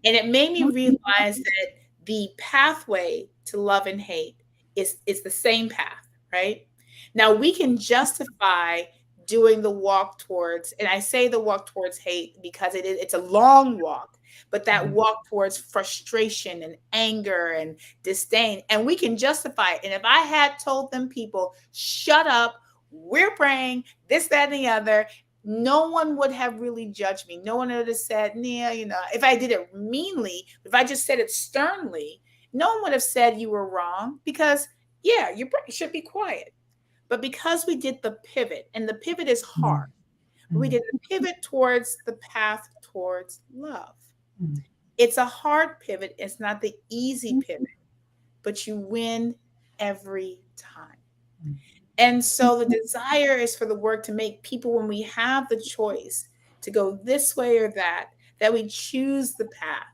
And it made me realize that the pathway to love and hate is the same path, right? Now we can justify doing the walk towards, and I say the walk towards hate because it's a long walk, but that walk towards frustration and anger and disdain, and we can justify it. And if I had told them, people, shut up, we're praying, this, that, and the other, no one would have really judged me. No one would have said, Nia, if I did it meanly, if I just said it sternly, no one would have said you were wrong because, yeah, you should be quiet. But because we did the pivot, and the pivot is hard,
Mm,
we
mm,
did the pivot towards the path towards love.
mm,
It's a hard pivot. It's not the easy
mm,
pivot, but you win every time.
mm,
And so the desire is for the work to make people, when we have the choice to go this way or that we choose the path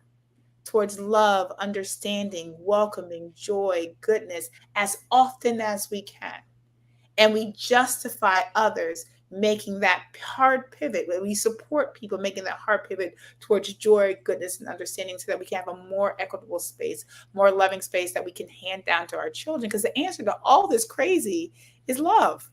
towards love, understanding, welcoming, joy, goodness as often as we can. And we justify others making that hard pivot, where we support people making that hard pivot towards joy, goodness, and understanding, so that we can have a more equitable space, more loving space that we can hand down to our children. Because the answer to all this crazy is love.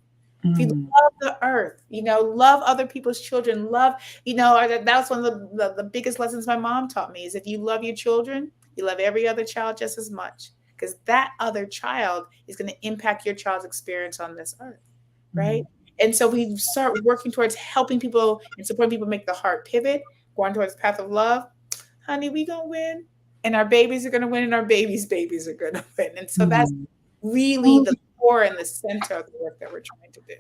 If you
mm,
love the earth, love other people's children, love, that was one of the biggest lessons my mom taught me, is if you love your children, you love every other child just as much, because that other child is going to impact your child's experience on this earth, right?
mm,
And so we start working towards helping people and supporting people make the hard pivot, going towards the path of love. Honey, we gonna win, and our babies are gonna win, and our babies are gonna win. And so that's
mm.
really the core and the center of the work that we're trying to do.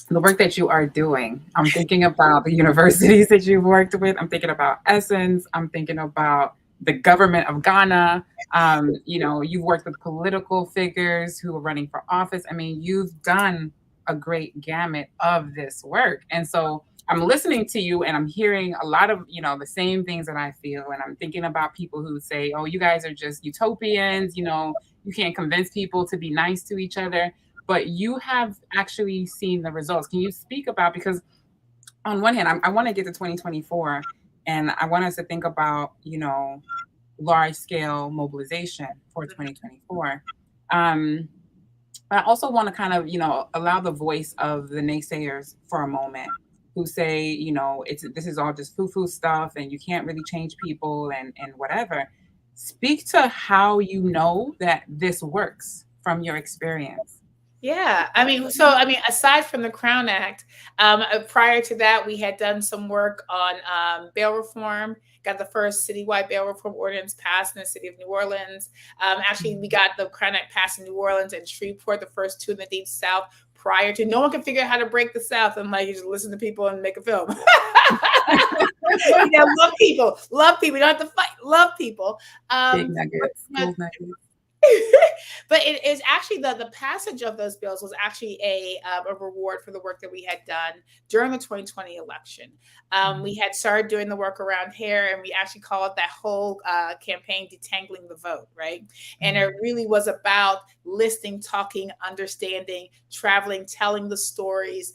The work that you are doing. I'm thinking about the universities that you've worked with. I'm thinking about Essence. I'm thinking about the government of Ghana. You've worked with political figures who are running for office. I mean, you've done a great gamut of this work. And so I'm listening to you and I'm hearing a lot of, the same things that I feel. And I'm thinking about people who say, oh, you guys are just utopians, you can't convince people to be nice to each other, but you have actually seen the results. Can you speak about, because on one hand, I want to get to 2024 and I want us to think about, large scale mobilization for 2024. I also want to kind of, allow the voice of the naysayers for a moment who say, this is all just foo-foo stuff and you can't really change people and whatever. Speak to how you know that this works from your experience.
Yeah, aside from the Crown Act, prior to that, we had done some work on bail reform. Got the first citywide bail reform ordinance passed in the city of New Orleans. Actually, we got the Crown Act passed in New Orleans and Shreveport, the first two in the Deep South. Prior to, no one can figure out how to break the South, and like, you just listen to people and make a film. Love people. You don't have to fight. Love people.
Big nuggets, gold nuggets.
But it is actually the passage of those bills was actually a reward for the work that we had done during the 2020 election. We had started doing the work around here, and we actually called that whole campaign "Detangling the Vote," right? And it really was about listening, talking, understanding, traveling, telling the stories.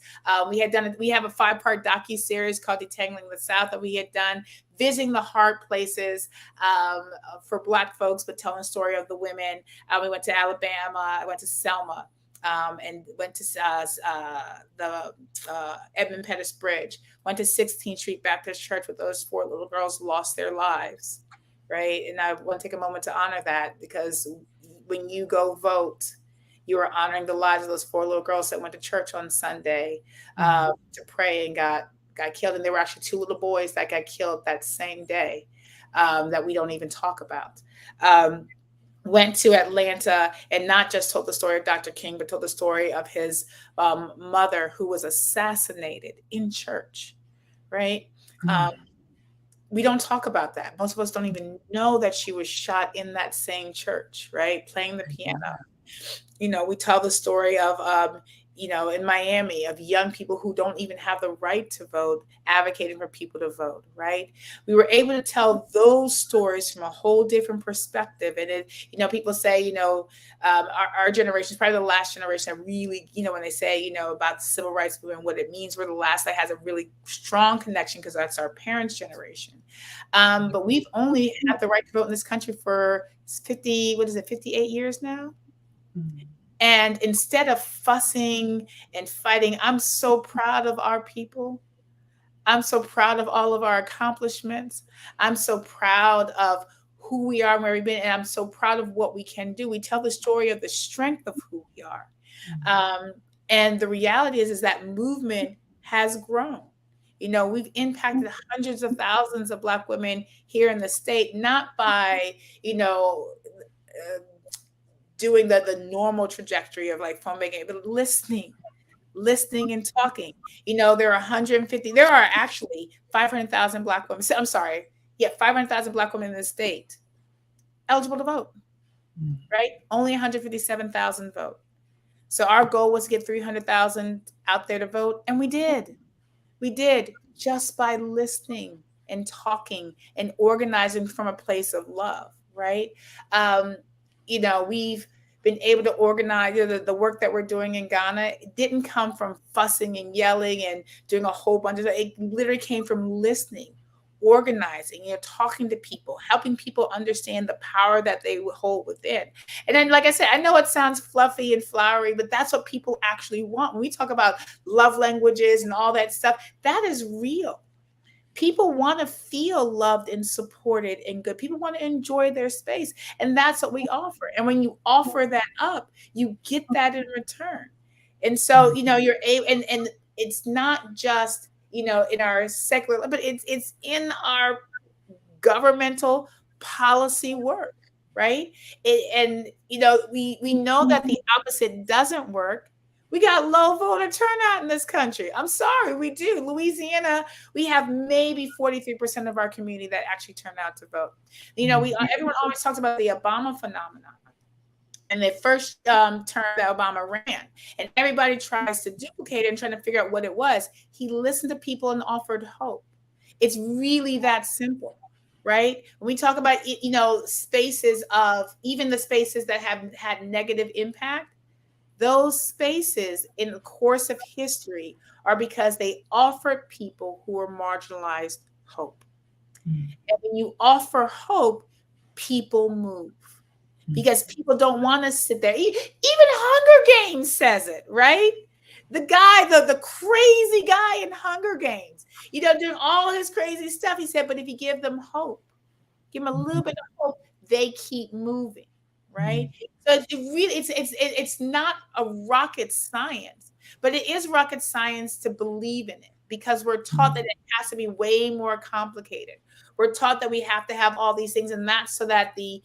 We have a 5-part docu-series called "Detangling the South" that we had done, visiting the hard places for Black folks, but telling the story of the women. We went to Alabama. I went to Selma, and went to the Edmund Pettus Bridge. Went to 16th Street Baptist Church, where those 4 little girls lost their lives, right? And I want to take a moment to honor that, because when you go vote, you are honoring the lives of those 4 little girls that went to church on Sunday to pray and got killed. And there were actually 2 little boys that got killed that same day that we don't even talk about. Went to Atlanta and not just told the story of Dr. King, but told the story of his mother, who was assassinated in church, right? We don't talk about that. Most of us don't even know that she was shot in that same church, right? Playing the piano. We tell the story of in Miami, of young people who don't even have the right to vote, advocating for people to vote, right? We were able to tell those stories from a whole different perspective. And people say, our generation is probably the last generation that really, when they say, about the civil rights movement, what it means, we're the last that has a really strong connection, because that's our parents' generation. But we've only had the right to vote in this country for 58 years now. And instead of fussing and fighting, I'm so proud of our people. I'm so proud of all of our accomplishments. I'm so proud of who we are and where we've been. And I'm so proud of what we can do. We tell the story of the strength of who we are. And the reality is that movement has grown. We've impacted hundreds of thousands of Black women here in the state, not by, doing the normal trajectory of like filmmaking, but listening and talking. There are 150, there are actually 500,000 Black women. I'm sorry. Yeah, 500,000 Black women in the state eligible to vote, right? Only 157,000 vote. So our goal was to get 300,000 out there to vote, and we did. We did just by listening and talking and organizing from a place of love, right? Um, we've been able to organize the work that we're doing in Ghana. It didn't come from fussing and yelling and doing a whole bunch of it. It literally came from listening, organizing, talking to people, helping people understand the power that they hold within. And then, like I said, I know it sounds fluffy and flowery, but that's what people actually want. When we talk about love languages and all that stuff, that is real. People want to feel loved and supported and good. People want to enjoy their space. And that's what we offer. And when you offer that up, you get that in return. And so, you're able, and it's not just, in our secular, but it's in our governmental policy work, right? We know that the opposite doesn't work. We got low voter turnout in this country. I'm sorry, we do. Louisiana, we have maybe 43% of our community that actually turn out to vote. Everyone always talks about the Obama phenomenon and the first term that Obama ran, and everybody tries to duplicate it and trying to figure out what it was. He listened to people and offered hope. It's really that simple, right? When we talk about, spaces of, even the spaces that have had negative impact, those spaces in the course of history are because they offered people who were marginalized hope. And when you offer hope, people move, because people don't want to sit there. Even Hunger Games says it, right? The guy, the crazy guy in Hunger Games, doing all his crazy stuff. He said, but if you give them hope, give them a little bit of hope, they keep moving, right? So it's not a rocket science, but it is rocket science to believe in it, because we're taught that it has to be way more complicated. We're taught that we have to have all these things, and that's so that the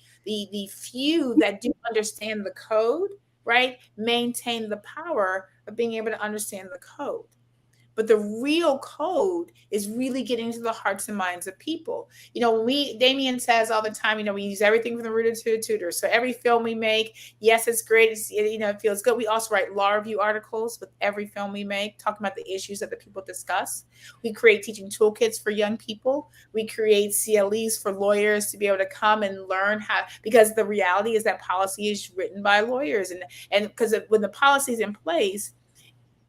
few that do understand the code, right, maintain the power of being able to understand the code. But the real code is really getting to the hearts and minds of people. Damien says all the time, we use everything from the rooter to the tutor. So every film we make, yes, it's great. It feels good. We also write law review articles with every film we make, talking about the issues that the people discuss. We create teaching toolkits for young people. We create CLEs for lawyers to be able to come and learn how, because the reality is that policy is written by lawyers. And because when the policy is in place,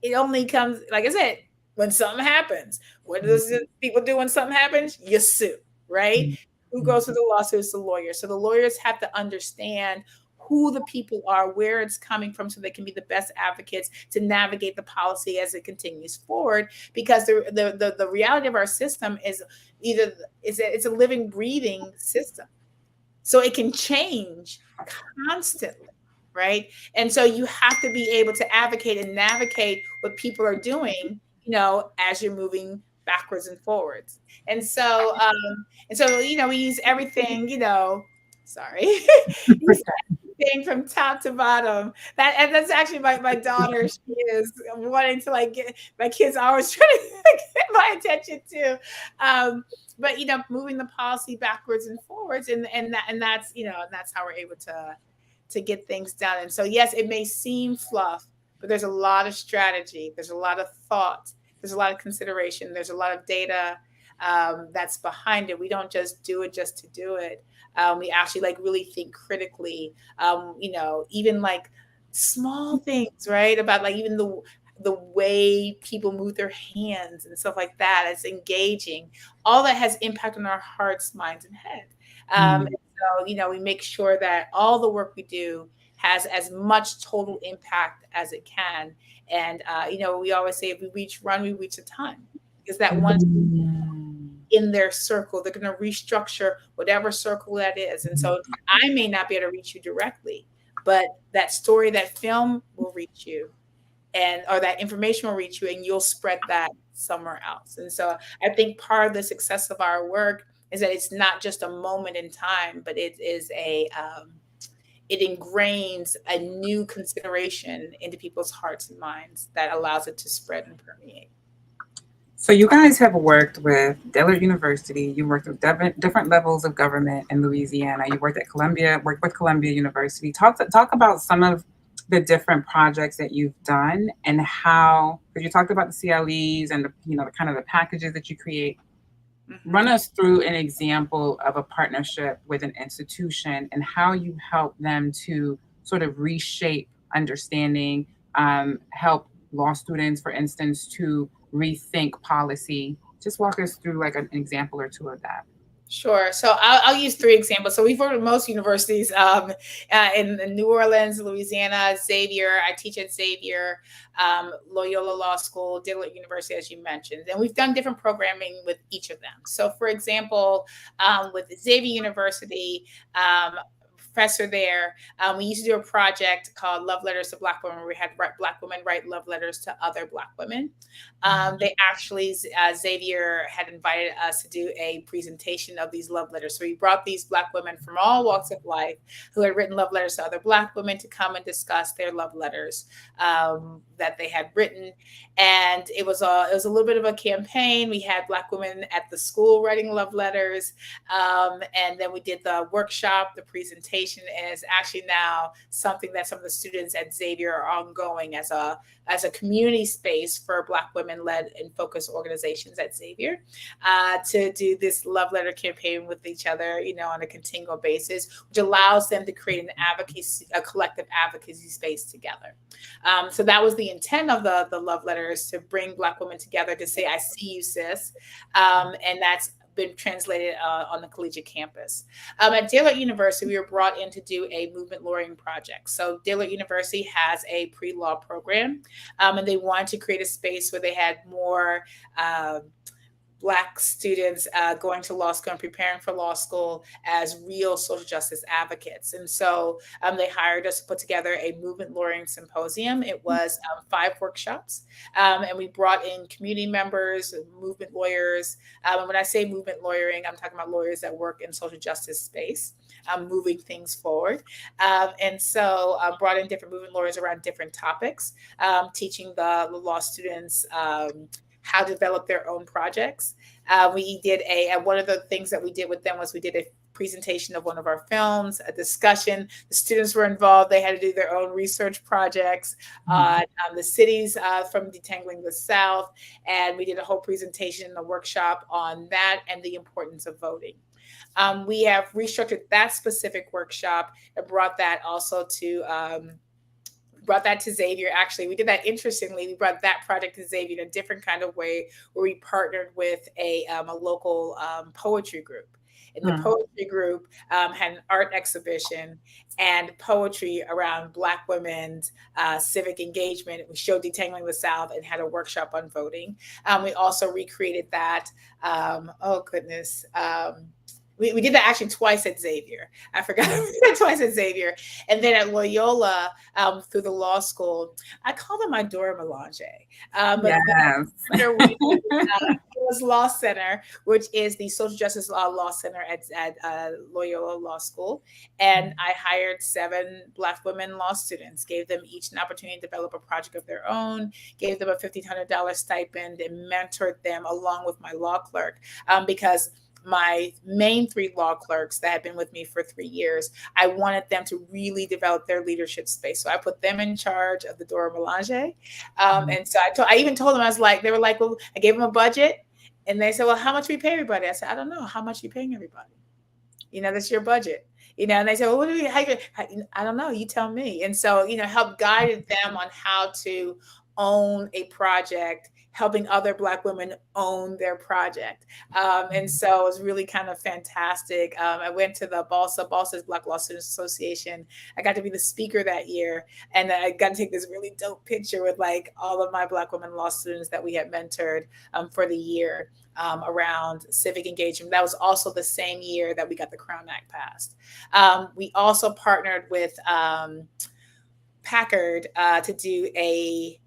it only comes, like I said, when something happens. What does people do when something happens? You sue, right? Who goes to the lawsuits? The lawyers. So the lawyers have to understand who the people are, where it's coming from, so they can be the best advocates to navigate the policy as it continues forward. Because the reality of our system is it's a living, breathing system. So it can change constantly, right? And so you have to be able to advocate and navigate what people are doing, as you're moving backwards and forwards. And so, we use everything, sorry, use everything from top to bottom. That's actually my daughter. She is wanting to get my kids are always trying to get my attention too. But moving the policy backwards and forwards, and that's how we're able to get things done. And so, yes, it may seem fluff, but there's a lot of strategy. There's a lot of thought. There's a lot of consideration. There's a lot of data that's behind it. We don't just do it just to do it. We actually really think critically. Even small things, right? About even the way people move their hands and stuff like that. It's engaging. All that has impact on our hearts, minds, and head. And so, we make sure that all the work we do has as much total impact as it can. And, we always say, if we reach one, we reach a ton. Because that one in their circle, they're going to restructure whatever circle that is. And so I may not be able to reach you directly, but that story, that film will reach you. Or that information will reach you, and you'll spread that somewhere else. And so I think part of the success of our work is that it's not just a moment in time, but it is it ingrains a new consideration into people's hearts and minds that allows it to spread and permeate.
So you guys have worked with Dillard University. You worked with different levels of government in Louisiana. You worked at Columbia, worked with Columbia University. Talk about some of the different projects that you've done and how, because you talked about the CLEs and the, the kind of the packages that you create. Run us through an example of a partnership with an institution and how you help them to sort of reshape understanding, help law students, for instance, to rethink policy. Just walk us through like an example or two of that.
Sure. So I'll use three examples. So we've worked with most universities in New Orleans, Louisiana, Xavier. I teach at Xavier, Loyola Law School, Dillard University, as you mentioned. And we've done different programming with each of them. So, for example, with Xavier University, professor there, we used to do a project called Love Letters to Black Women, where we had Black women write love letters to other Black women. They actually, Xavier had invited us to do a presentation of these love letters. So we brought these Black women from all walks of life who had written love letters to other Black women to come and discuss their love letters that they had written. And it was a little bit of a campaign. We had Black women at the school writing love letters. And then we did the workshop, the presentation, and it's actually now something that some of the students at Xavier are ongoing as a community space for Black women-led and focused organizations at Xavier to do this love letter campaign with each other, on a continual basis, which allows them to create a collective advocacy space together. So that was the intent of the love letters, to bring Black women together to say, "I see you, sis," and that's been translated on the collegiate campus. At Dillard University, we were brought in to do a movement lawyering project. So Dillard University has a pre-law program, and they wanted to create a space where they had more Black students going to law school and preparing for law school as real social justice advocates. And so they hired us to put together a movement lawyering symposium. It was 5 workshops, and we brought in community members, movement lawyers. And when I say movement lawyering, I'm talking about lawyers that work in social justice space, moving things forward. And so brought in different movement lawyers around different topics, teaching the law students how to develop their own projects. We did one of the things that we did with them was we did a presentation of one of our films, a discussion. The students were involved. They had to do their own research projects on the cities from Detangling the South. And we did a whole presentation, a workshop on that and the importance of voting. We have restructured that specific workshop and brought that also to Xavier. Actually, we did that interestingly. We brought that project to Xavier in a different kind of way, where we partnered with a local poetry group. And the poetry group had an art exhibition and poetry around Black women's civic engagement. We showed Detangling the South and had a workshop on voting. We also recreated that. We did that actually twice at Xavier. I forgot. We did that twice at Xavier. And then at Loyola, through the law school, I call them my Dora Melange.
Yes.
It was Law Center, which is the social justice law center at Loyola Law School. And I hired 7 Black women law students, gave them each an opportunity to develop a project of their own, gave them a $1,500 stipend, and mentored them along with my law clerk, because my main 3 law clerks that had been with me for 3 years, I wanted them to really develop their leadership space. So I put them in charge of the Dora Melange. And so I even told them, they were like, well, I gave them a budget. And they said, well, how much do we pay everybody? I said, I don't know. How much are you paying everybody? That's your budget. And they said, well, what do we, I don't know. You tell me. And so, help guided them on how to own a project, helping other Black women own their project. And so it was really kind of fantastic. I went to the BALSA's Black Law Students Association. I got to be the speaker that year. And I got to take this really dope picture with like all of my Black women law students that we had mentored for the year around civic engagement. That was also the same year that we got the Crown Act passed. We also partnered with Packard to do a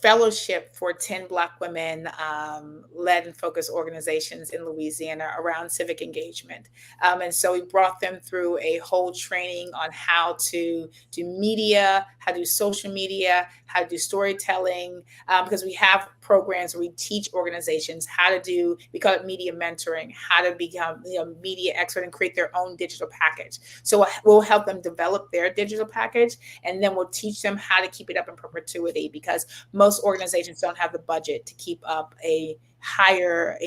fellowship for 10 Black women led and focused organizations in Louisiana around civic engagement. And so we brought them through a whole training on how to do media, how to do social media, how to do storytelling, because we have programs where we teach organizations how to do, we call it media mentoring, how to become media expert and create their own digital package. So we'll help them develop their digital package, and then we'll teach them how to keep it up in perpetuity, because most organizations don't have the budget to keep up a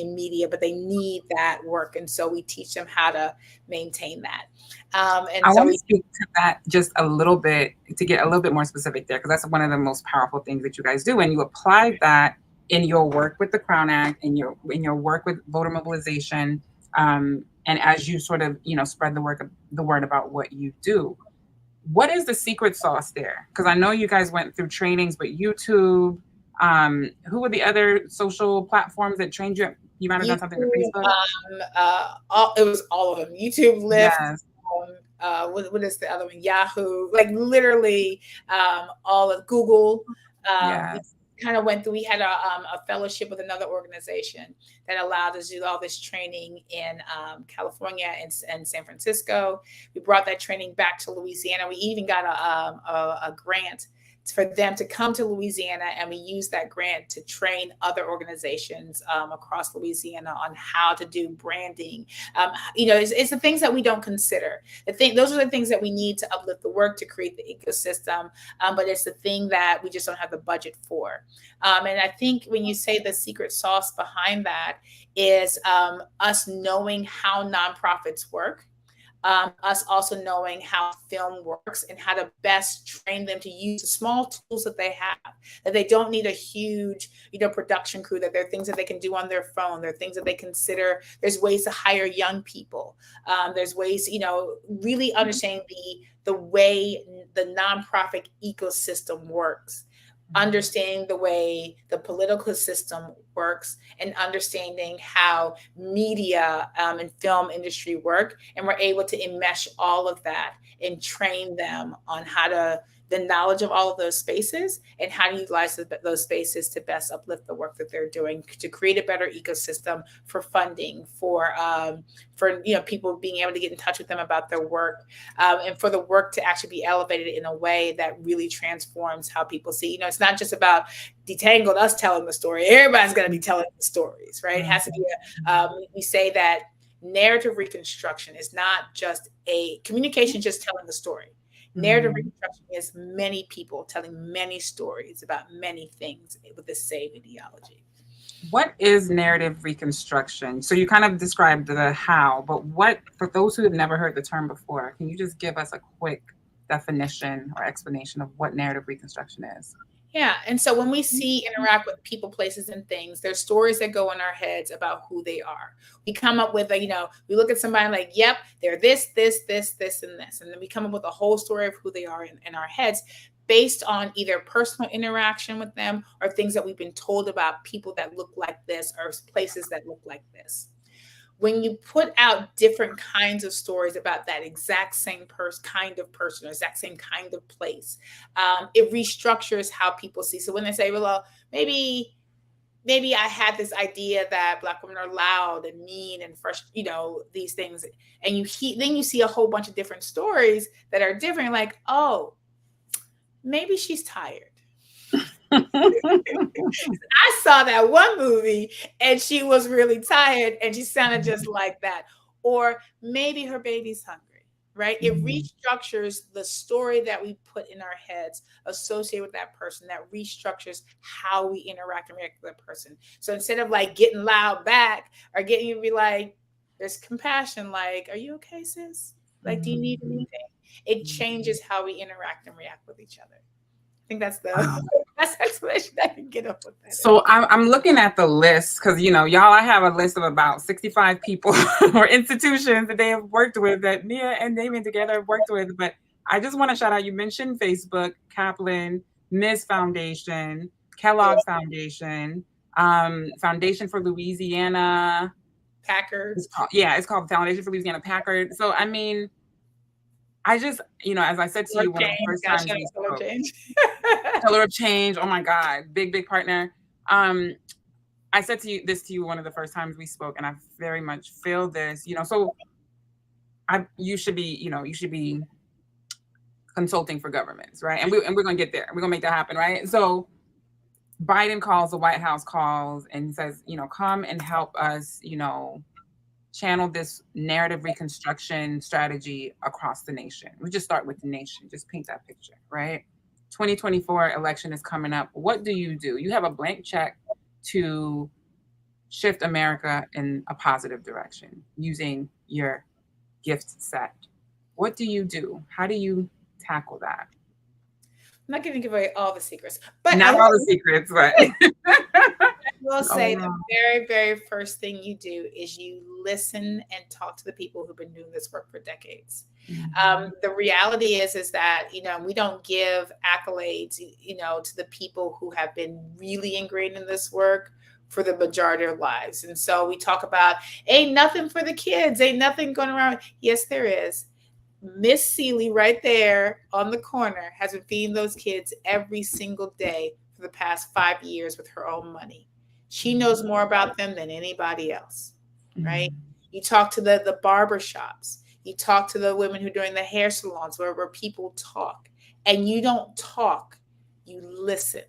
media, but they need that work. And so we teach them how to maintain that.
And I want to speak to that just a little bit to get a little bit more specific there, because that's one of the most powerful things that you guys do. And you apply that in your work with the Crown Act, in your work with voter mobilization, and as you sort of spread the word about what you do. What is the secret sauce there? Because I know you guys went through trainings, but YouTube, who were the other social platforms that trained you? You might have done something with Facebook.
It was all of them. YouTube, Lyft. Yes. What is the other one? Yahoo. Like literally, all of Google. Yes. Kind of went through. We had a fellowship with another organization that allowed us to do all this training in California and San Francisco. We brought that training back to Louisiana. We even got a grant for them to come to Louisiana, and we used that grant to train other organizations across Louisiana on how to do branding. It's the things that we don't consider. Those are the things that we need to uplift the work to create the ecosystem, but it's the thing that we just don't have the budget for. And I think when you say the secret sauce behind that is us knowing how nonprofits work. Us also knowing how film works and how to best train them to use the small tools that they have, that they don't need a huge, production crew, that there are things that they can do on their phone. There are things that they consider. There's ways to hire young people. There's ways, really understanding the way the nonprofit ecosystem works. Understanding the way the political system works, and understanding how media and film industry work. And we're able to enmesh all of that and train them on the knowledge of all of those spaces and how to utilize those spaces to best uplift the work that they're doing, to create a better ecosystem for funding, for people being able to get in touch with them about their work, and for the work to actually be elevated in a way that really transforms how people see. It's not just about Detangled, us telling the story. Everybody's going to be telling the stories, right? It has to be we say that narrative reconstruction is not just communication, just telling the story. Narrative reconstruction is many people telling many stories about many things with the same ideology.
What is narrative reconstruction? So you kind of described the how, but for those who have never heard the term before, can you just give us a quick definition or explanation of what narrative reconstruction is?
Yeah. And so when we interact with people, places, and things, there's stories that go in our heads about who they are. We come up with we look at somebody like, yep, they're this, this, this, this, and this. And then we come up with a whole story of who they are in our heads based on either personal interaction with them or things that we've been told about people that look like this or places that look like this. When you put out different kinds of stories about that exact same kind of person or exact same kind of place, it restructures how people see. So when they say, well, maybe I had this idea that Black women are loud and mean and fresh, these things, and then you see a whole bunch of different stories that are different, like, oh, maybe she's tired. I saw that one movie and she was really tired and she sounded just like that. Or maybe her baby's hungry, right? It restructures the story that we put in our heads associated with that person, that restructures how we interact and react with that person. So instead of like getting loud back or getting you to be like, there's compassion, like, are you okay, sis? Like, do you need anything? It changes how we interact and react with each other. I think that's the best explanation I can get up with that.
So I'm looking at the list because, y'all, I have a list of about 65 people or institutions that they have worked with, that Nia and Damien together have worked with. But I just want to shout out, you mentioned Facebook, Kaplan, Miss Foundation, Kellogg's Foundation, Foundation for Louisiana.
Packard.
It's called Foundation for Louisiana Packard. So, I mean, I just, as I said to you, one of the first times we spoke, Pillar of change. Oh my God. Big partner. I said this to you one of the first times we spoke, and I very much feel this, so you should be consulting for governments, right? And we're gonna get there. We're gonna make that happen, right? So Biden calls, the White House calls and says, come and help us, channel this narrative reconstruction strategy across the nation. We just start with the nation, just paint that picture, right? 2024 election is coming up. What do? You have a blank check to shift America in a positive direction using your gift set. What do you do? How do you tackle that?
I'm not going to give away all the secrets, but
not all the secrets, but
I will say the very, very first thing you do is you listen and talk to the people who've been doing this work for decades. The reality is that, we don't give accolades, to the people who have been really ingrained in this work for the majority of their lives. And so we talk about, ain't nothing for the kids, ain't nothing going around. Yes, there is. Miss Seeley right there on the corner has been feeding those kids every single day for the past 5 years with her own money. She knows more about them than anybody else, right? You talk to the barber shops. You talk to the women who are doing the hair salons where people talk. And you don't talk, you listen.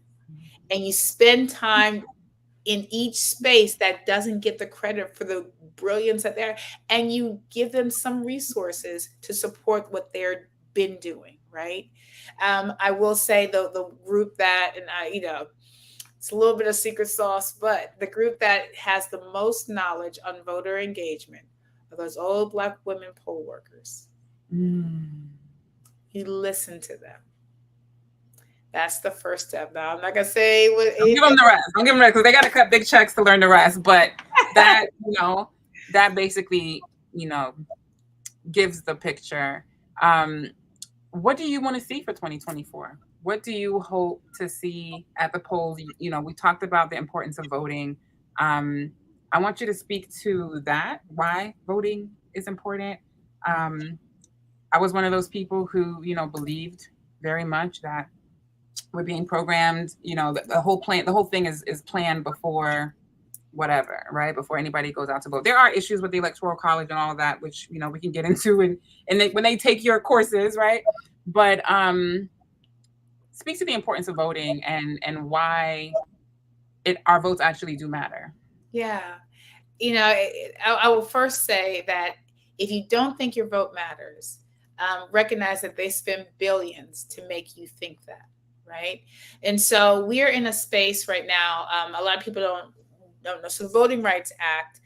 And you spend time in each space that doesn't get the credit for the brilliance that they're, and you give them some resources to support what they're been doing, right? I will say the group that, and it's a little bit of secret sauce, but the group that has the most knowledge on voter engagement are those old Black women poll workers. You listen to them. That's the first step. Now, I'm not going to say what.
Don't give them the rest. Don't give them the rest because they got to cut big checks to learn the rest. But that, that basically, gives the picture. What do you want to see for 2024? What do you hope to see at the polls? We talked about the importance of voting. I want you to speak to that, why voting is important. I was one of those people who, believed very much that we're being programmed, the whole thing is planned before whatever, right? Before anybody goes out to vote. There are issues with the Electoral College and all of that, which, we can get into when they take your courses, right? But speak to the importance of voting and why our votes actually do matter.
Yeah. I will first say that if you don't think your vote matters, recognize that they spend billions to make you think that. Right. And so we're in a space right now. A lot of people don't know. So the Voting Rights Act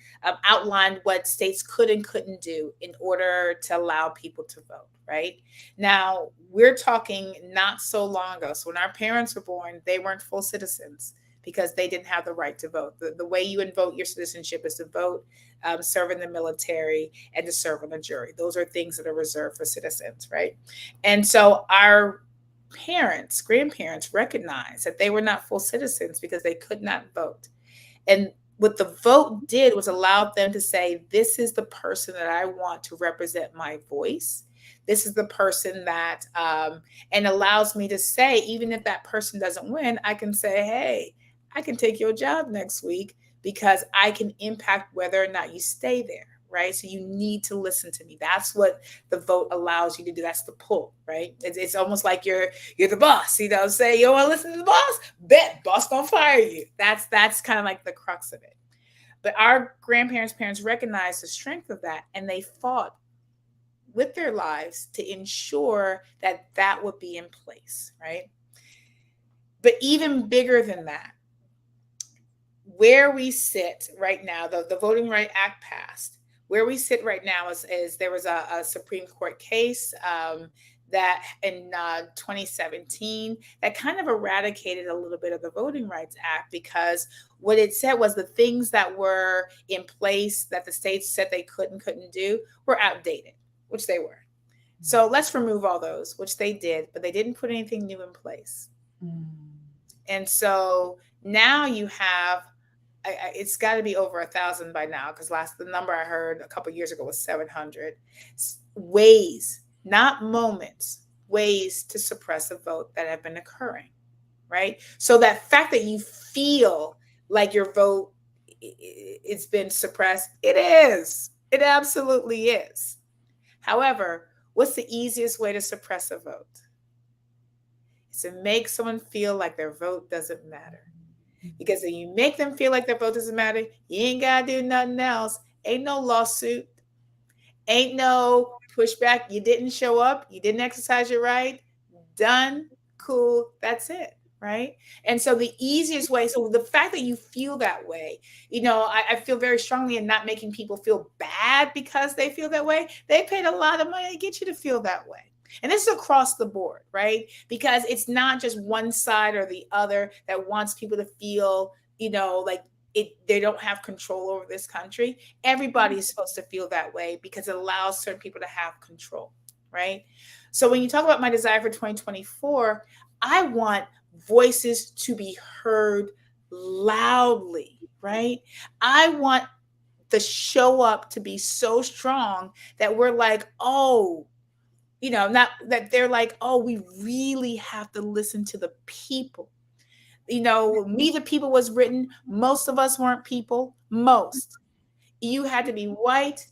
outlined what states could and couldn't do in order to allow people to vote. Right now, we're talking not so long ago. So when our parents were born, they weren't full citizens because they didn't have the right to vote. The way you invoke your citizenship is to vote, serve in the military, and to serve on a jury. Those are things that are reserved for citizens. Right. And so our grandparents recognized that they were not full citizens because they could not vote. And what the vote did was allowed them to say, this is the person that I want to represent my voice. This is the person that, and allows me to say, even if that person doesn't win, I can say, hey, I can take your job next week because I can impact whether or not you stay there. Right. So you need to listen to me. That's what the vote allows you to do. That's the pull. Right. It's almost like you're the boss. Say you don't want to listen to the boss. Bet boss gonna fire you. That's kind of like the crux of it. But our parents recognized the strength of that, and they fought with their lives to ensure that would be in place. Right. But even bigger than that, where we sit right now, the Voting Rights Act passed. Where we sit right now is there was a Supreme Court case that in 2017 that kind of eradicated a little bit of the Voting Rights Act because what it said was the things that were in place that the states said they couldn't do were outdated, which they were. So let's remove all those, which they did, but they didn't put anything new in place. And so now you have it's got to be over 1,000 by now because the number I heard a couple of years ago was 700 ways, not moments, ways to suppress a vote that have been occurring. right? So that fact that you feel like your vote it's been suppressed, it is. It absolutely is. However, what's the easiest way to suppress a vote? It's to make someone feel like their vote doesn't matter. Because if you make them feel like their vote doesn't matter, you ain't got to do nothing else. Ain't no lawsuit, ain't no pushback. You didn't show up, you didn't exercise your right. Done, cool, that's it. Right. And so the easiest way, so the fact that you feel that way, I feel very strongly in not making people feel bad because they feel that way. They paid a lot of money to get you to feel that way. And this is across the board, right? Because it's not just one side or the other that wants people to feel, like they don't have control over this country. Everybody's supposed to feel that way because it allows certain people to have control, right? So when you talk about my desire for 2024, I want voices to be heard loudly, right? I want the show up to be so strong that we're like, oh, not that they're like, oh, we really have to listen to the people. Me the People was written. Most of us weren't people. Most. You had to be white,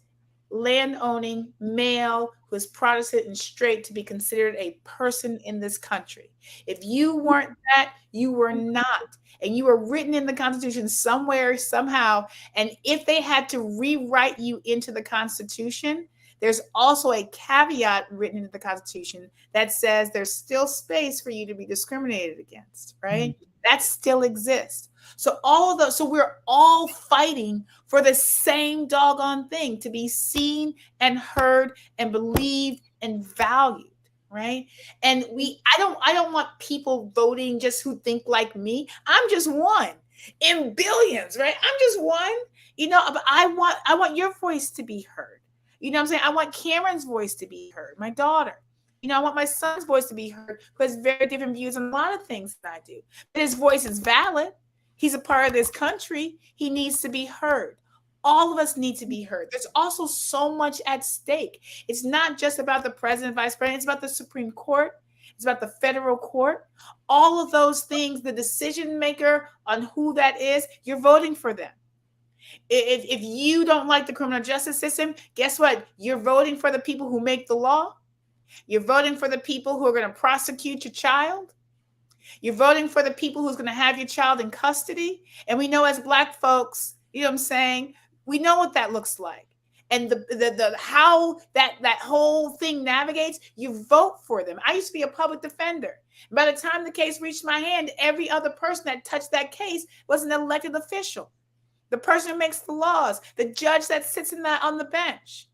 land owning, male, who was Protestant and straight to be considered a person in this country. If you weren't that, you were not. And you were written in the Constitution somewhere, somehow. And if they had to rewrite you into the Constitution, there's also a caveat written into the Constitution that says there's still space for you to be discriminated against, right? Mm-hmm. That still exists. So all of those, so we're all fighting for the same doggone thing, to be seen and heard and believed and valued, right? And I don't want people voting just who think like me. I'm just one in billions, right? I'm just one, but I want your voice to be heard. You know what I'm saying? I want Cameron's voice to be heard, my daughter. I want my son's voice to be heard, who has very different views on a lot of things than I do. But his voice is valid. He's a part of this country. He needs to be heard. All of us need to be heard. There's also so much at stake. It's not just about the president, vice president. It's about the Supreme Court. It's about the federal court. All of those things, the decision maker on who that is, you're voting for them. If you don't like the criminal justice system, guess what? You're voting for the people who make the law. You're voting for the people who are going to prosecute your child. You're voting for the people who's going to have your child in custody. And we know as Black folks, you know what I'm saying? We know what that looks like. And the how that whole thing navigates, you vote for them. I used to be a public defender. By the time the case reached my hand, every other person that touched that case was an elected official. The person who makes the laws, the judge that sits on the bench.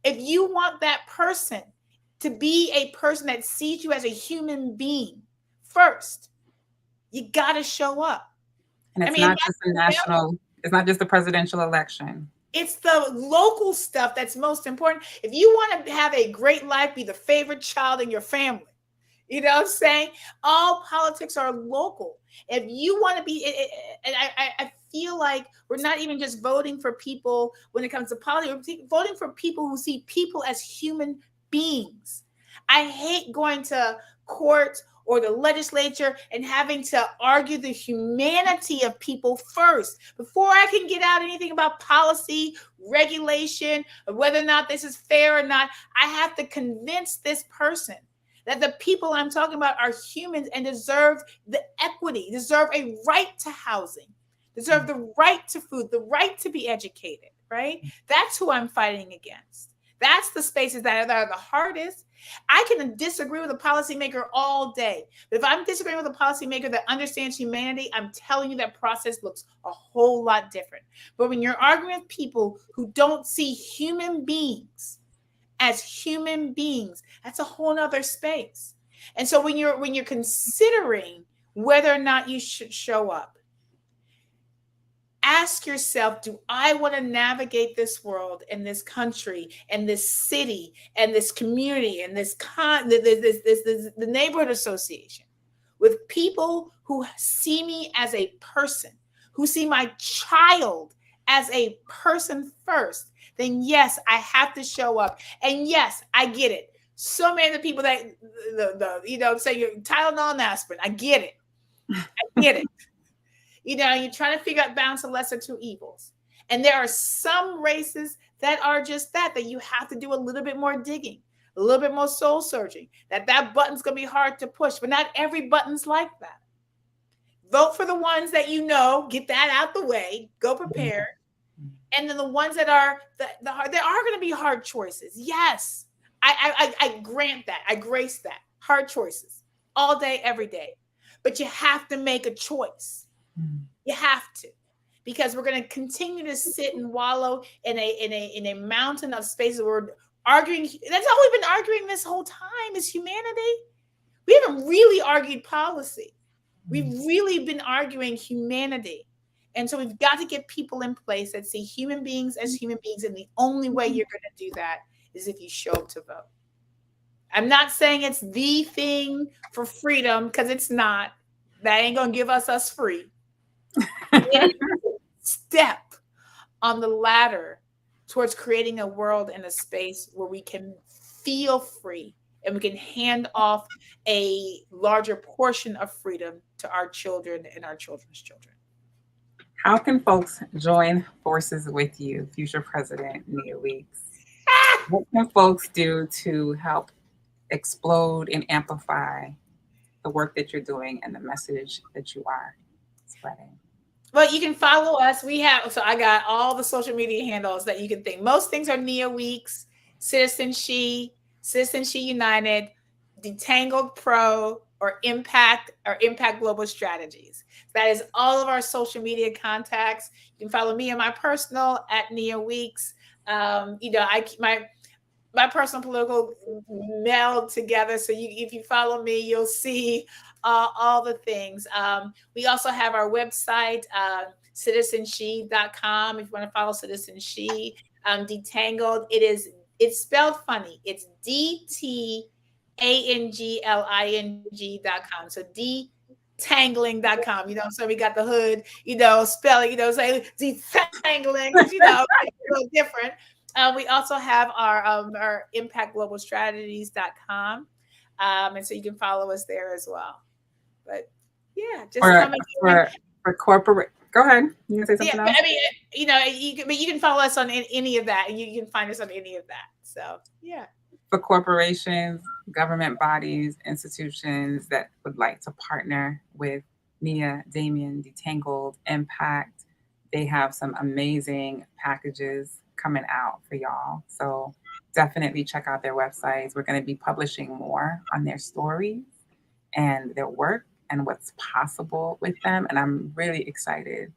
If you want that person to be a person that sees you as a human being first, you got to show up.
And it's not just the national, it's not just the presidential election.
It's the local stuff that's most important. If you want to have a great life, be the favorite child in your family. You know what I'm saying? All politics are local. If you want to be, and I feel like we're not even just voting for people when it comes to politics, we're voting for people who see people as human beings. I hate going to court or the legislature and having to argue the humanity of people first before I can get out anything about policy, regulation, or whether or not this is fair or not. I have to convince this person that the people I'm talking about are humans and deserve the equity, deserve a right to housing, deserve the right to food, the right to be educated, right? That's who I'm fighting against. That's the spaces that are the hardest. I can disagree with a policymaker all day, but if I'm disagreeing with a policymaker that understands humanity, I'm telling you that process looks a whole lot different. But when you're arguing with people who don't see human beings as human beings, that's a whole nother space. And so when you're considering whether or not you should show up, ask yourself, do I want to navigate this world and this country and this city and this community and this the neighborhood association with people who see me as a person, who see my child as a person first? Then yes, I have to show up. And yes, I get it. So many of the people that say you're Tylenol and aspirin, I get it. I get it. You're trying to figure out balance of lesser two evils. And there are some races that are just that you have to do a little bit more digging, a little bit more soul searching, that button's going to be hard to push, but not every button's like that. Vote for the ones that get that out the way, go prepared. And then the ones that are the hard, there are going to be hard choices. Yes, I grant that. I grace that. Hard choices all day, every day. But you have to make a choice. You have to, because we're going to continue to sit and wallow in a mountain of spaces where we're arguing. That's all we've been arguing this whole time is humanity. We haven't really argued policy. We've really been arguing humanity. And so we've got to get people in place that see human beings as human beings. And the only way you're going to do that is if you show up to vote. I'm not saying it's the thing for freedom, because it's not. That ain't going to give us free. It is a step on the ladder towards creating a world and a space where we can feel free and we can hand off a larger portion of freedom to our children and our children's children.
How can folks join forces with you, future President Nia Weeks? What can folks do to help explode and amplify the work that you're doing and the message that you are spreading?
Well, you can follow us. I got all the social media handles that you can think. Most things are Nia Weeks, Citizen She United, Detangled Pro, or Impact Global Strategies. That is all of our social media contacts. You can follow me on my personal at Nia Weeks. I keep my personal political meld together. So if you follow me, you'll see all the things. We also have our website, citizenshe.com. If you want to follow Citizen She, Detangled, it's spelled funny. It's DTANGLING.com. So detangling.com. So we got the hood, spelling, say detangling, it's a little different. We also have our impactglobalstrategies.com. And so you can follow us there as well. But yeah, just
for corporate. Go ahead. You can say something else?
I mean, you can follow us on any of that, and you can find us on any of that. So yeah.
For corporations, government bodies, institutions that would like to partner with Nia, Damien, Detangled, Impact, they have some amazing packages coming out for y'all. So definitely check out their websites. We're going to be publishing more on their stories and their work and what's possible with them. And I'm really excited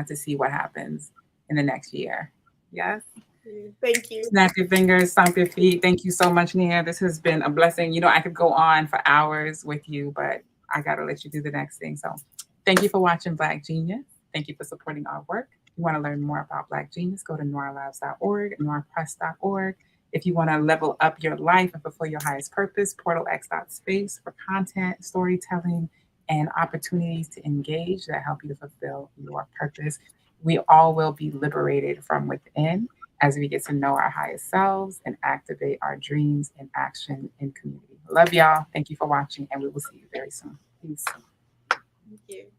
to see what happens in the next year. Yes?
Thank you.
Snap your fingers, stomp your feet. Thank you so much, Nia. This has been a blessing. I could go on for hours with you, but I got to let you do the next thing. So thank you for watching Black Genius. Thank you for supporting our work. If you want to learn more about Black Genius, go to noirlabs.org, noirpress.org. If you want to level up your life and fulfill your highest purpose, portalx.space for content, storytelling, and opportunities to engage that help you to fulfill your purpose. We all will be liberated from within as we get to know our highest selves and activate our dreams in action in community. Love y'all. Thank you for watching, and we will see you very soon. Peace.
Thank you.